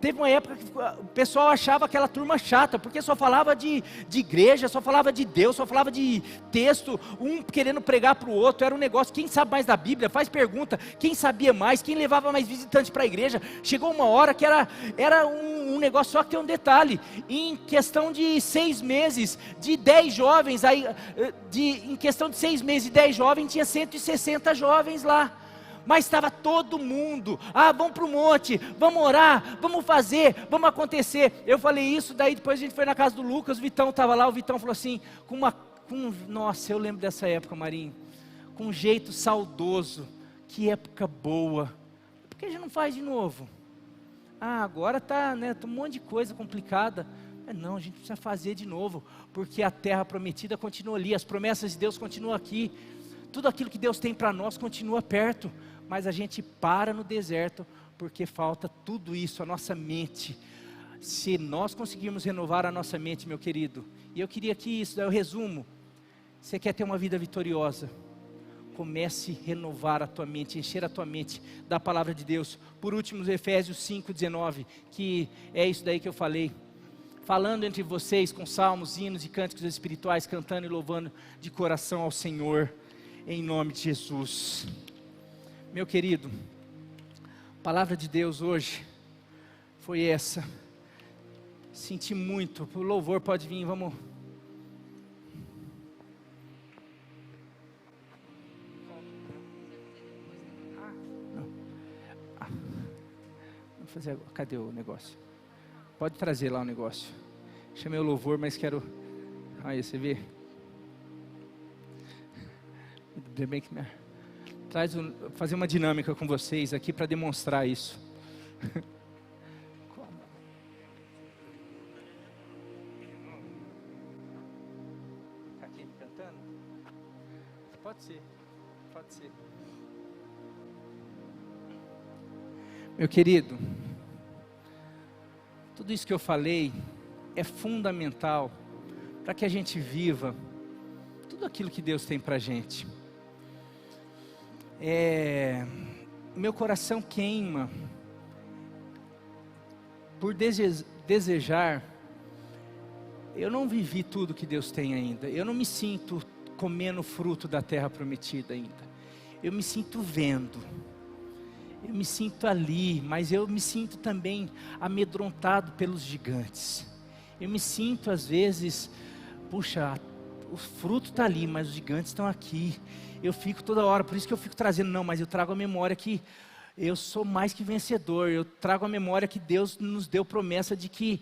teve uma época que o pessoal achava aquela turma chata, porque só falava de igreja, só falava de Deus, só falava de texto, um querendo pregar para o outro. Era um negócio, quem sabe mais da Bíblia, faz pergunta, quem sabia mais, quem levava mais visitante para a igreja. Chegou uma hora que era um negócio, só que tem um detalhe: em questão de 6 meses, de 10 jovens, em questão de 6 meses, de 10 jovens, tinha 160 jovens lá. Mas estava todo mundo, vamos para o monte, vamos orar, vamos fazer, vamos acontecer. Eu falei isso, daí depois a gente foi na casa do Lucas, o Vitão estava lá, o Vitão falou assim, nossa, eu lembro dessa época, Marinho, com um jeito saudoso. Que época boa. Por que a gente não faz de novo? Agora tá um monte de coisa complicada. Não, a gente precisa fazer de novo, porque a terra prometida continua ali, as promessas de Deus continuam aqui, tudo aquilo que Deus tem para nós continua perto. mas a gente para no deserto, porque falta tudo isso, a nossa mente. Se nós conseguirmos renovar a nossa mente, meu querido, e eu queria que isso, daí eu resumo, você quer ter uma vida vitoriosa, comece a renovar a tua mente, encher a tua mente da palavra de Deus. Por último, Efésios 5:19, que é isso daí que eu falei, falando entre vocês com salmos, hinos e cânticos espirituais, cantando e louvando de coração ao Senhor, em nome de Jesus. Meu querido, a palavra de Deus hoje foi essa. Senti muito, o louvor pode vir, vamos. Vamos fazer agora. Cadê o negócio? Pode trazer lá o negócio. Chamei o louvor, mas quero. Aí, você vê? Ainda bem que fazer uma dinâmica com vocês aqui para demonstrar isso. Aqui cantando? Pode ser. Meu querido, tudo isso que eu falei é fundamental para que a gente viva tudo aquilo que Deus tem para a gente. Meu coração queima por desejar. Eu não vivi tudo que Deus tem ainda. Eu não me sinto comendo fruto da terra prometida ainda. Eu me sinto vendo. Eu me sinto ali, mas eu me sinto também amedrontado pelos gigantes. Eu me sinto às vezes, puxa, o fruto está ali, mas os gigantes estão aqui. Eu fico toda hora, por isso que eu fico trazendo, não, mas eu trago a memória que eu sou mais que vencedor. Eu trago a memória que Deus nos deu promessa de que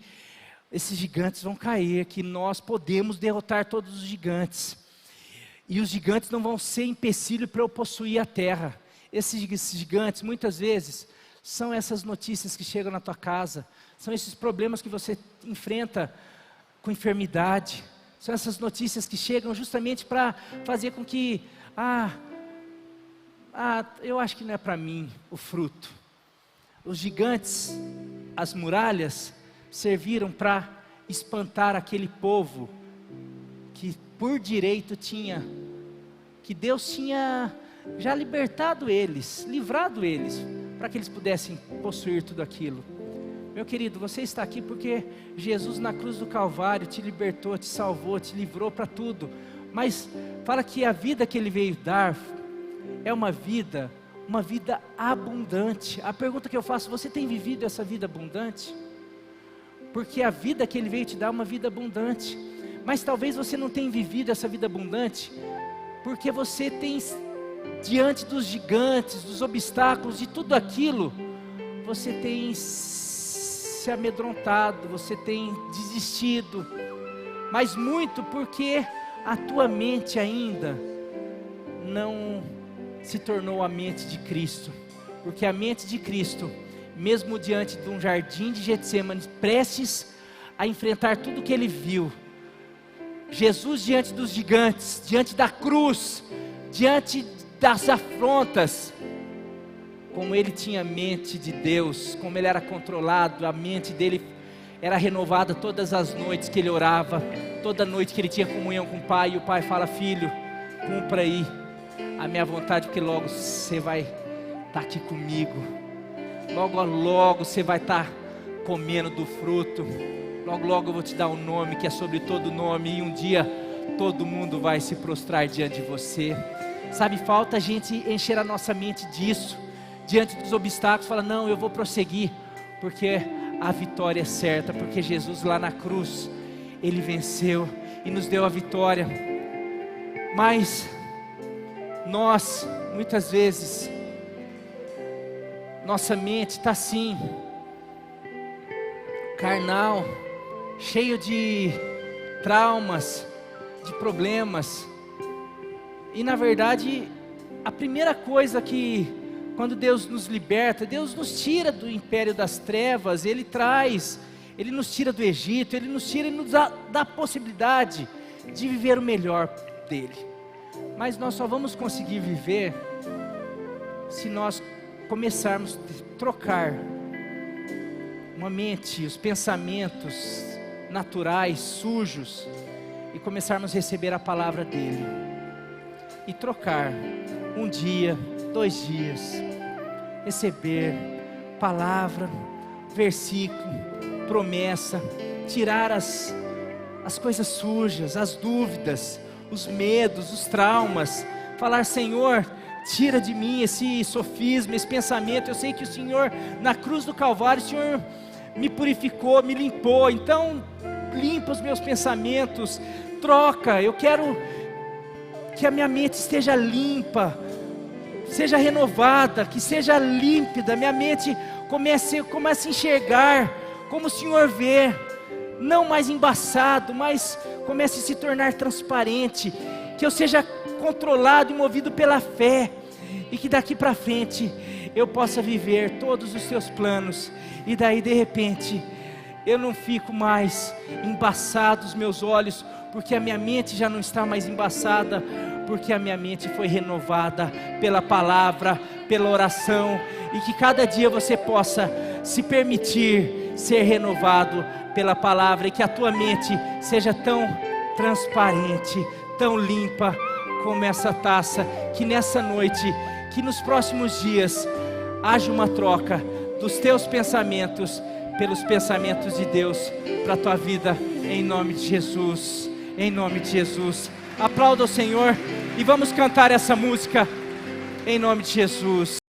esses gigantes vão cair, que nós podemos derrotar todos os gigantes. E os gigantes não vão ser empecilho para eu possuir a terra. Esses gigantes, muitas vezes, são essas notícias que chegam na tua casa, são esses problemas que você enfrenta com enfermidade, são essas notícias que chegam justamente para fazer com que, eu acho que não é para mim o fruto. Os gigantes, as muralhas, serviram para espantar aquele povo que por direito tinha, que Deus tinha já libertado eles, livrado eles, para que eles pudessem possuir tudo aquilo. Meu querido, você está aqui porque Jesus na cruz do Calvário te libertou, te salvou, te livrou para tudo. Mas fala que a vida que Ele veio dar é uma vida abundante. A pergunta que eu faço, você tem vivido essa vida abundante? Porque a vida que Ele veio te dar é uma vida abundante. Mas talvez você não tenha vivido essa vida abundante, porque você tem, diante dos gigantes, dos obstáculos, de tudo aquilo, você tem se amedrontado, você tem desistido, mas muito porque a tua mente ainda não se tornou a mente de Cristo, porque a mente de Cristo, mesmo diante de um jardim de Getsêmani, prestes a enfrentar tudo que Ele viu, Jesus diante dos gigantes, diante da cruz, diante das afrontas, como ele tinha a mente de Deus, como ele era controlado, a mente dele era renovada todas as noites que ele orava, toda noite que ele tinha comunhão com o Pai, e o Pai fala: filho, cumpra aí a minha vontade, porque logo você vai estar aqui comigo, logo você vai estar comendo do fruto, logo eu vou te dar um nome que é sobre todo nome, e um dia todo mundo vai se prostrar diante de você. Sabe, falta a gente encher a nossa mente disso, diante dos obstáculos, fala: não, eu vou prosseguir, porque a vitória é certa, porque Jesus lá na cruz, Ele venceu e nos deu a vitória. Mas nós, muitas vezes, nossa mente está assim, carnal, cheio de traumas, de problemas. E na verdade, a primeira coisa que, quando Deus nos liberta, Deus nos tira do império das trevas, Ele nos tira do Egito, Ele nos tira e nos dá a possibilidade de viver o melhor dEle. Mas nós só vamos conseguir viver se nós começarmos a trocar uma mente, os pensamentos naturais, sujos, e começarmos a receber a palavra dele, e trocar um dia, 2 dias, receber palavra, versículo, promessa, tirar as coisas sujas, as dúvidas, os medos, os traumas, falar: Senhor, tira de mim esse sofisma, esse pensamento. Eu sei que o Senhor, na cruz do Calvário, o Senhor me purificou, me limpou, então limpa os meus pensamentos, troca. Eu quero que a minha mente esteja limpa, seja renovada, que seja límpida, minha mente comece a enxergar como o Senhor vê, não mais embaçado, mas comece a se tornar transparente, que eu seja controlado e movido pela fé, e que daqui para frente eu possa viver todos os seus planos, e daí de repente eu não fico mais embaçado os meus olhos, porque a minha mente já não está mais embaçada, porque a minha mente foi renovada pela palavra, pela oração, e que cada dia você possa se permitir ser renovado pela palavra, e que a tua mente seja tão transparente, tão limpa como essa taça, que nessa noite, que nos próximos dias haja uma troca dos teus pensamentos pelos pensamentos de Deus para a tua vida, em nome de Jesus, em nome de Jesus. Aplauda o Senhor e vamos cantar essa música em nome de Jesus.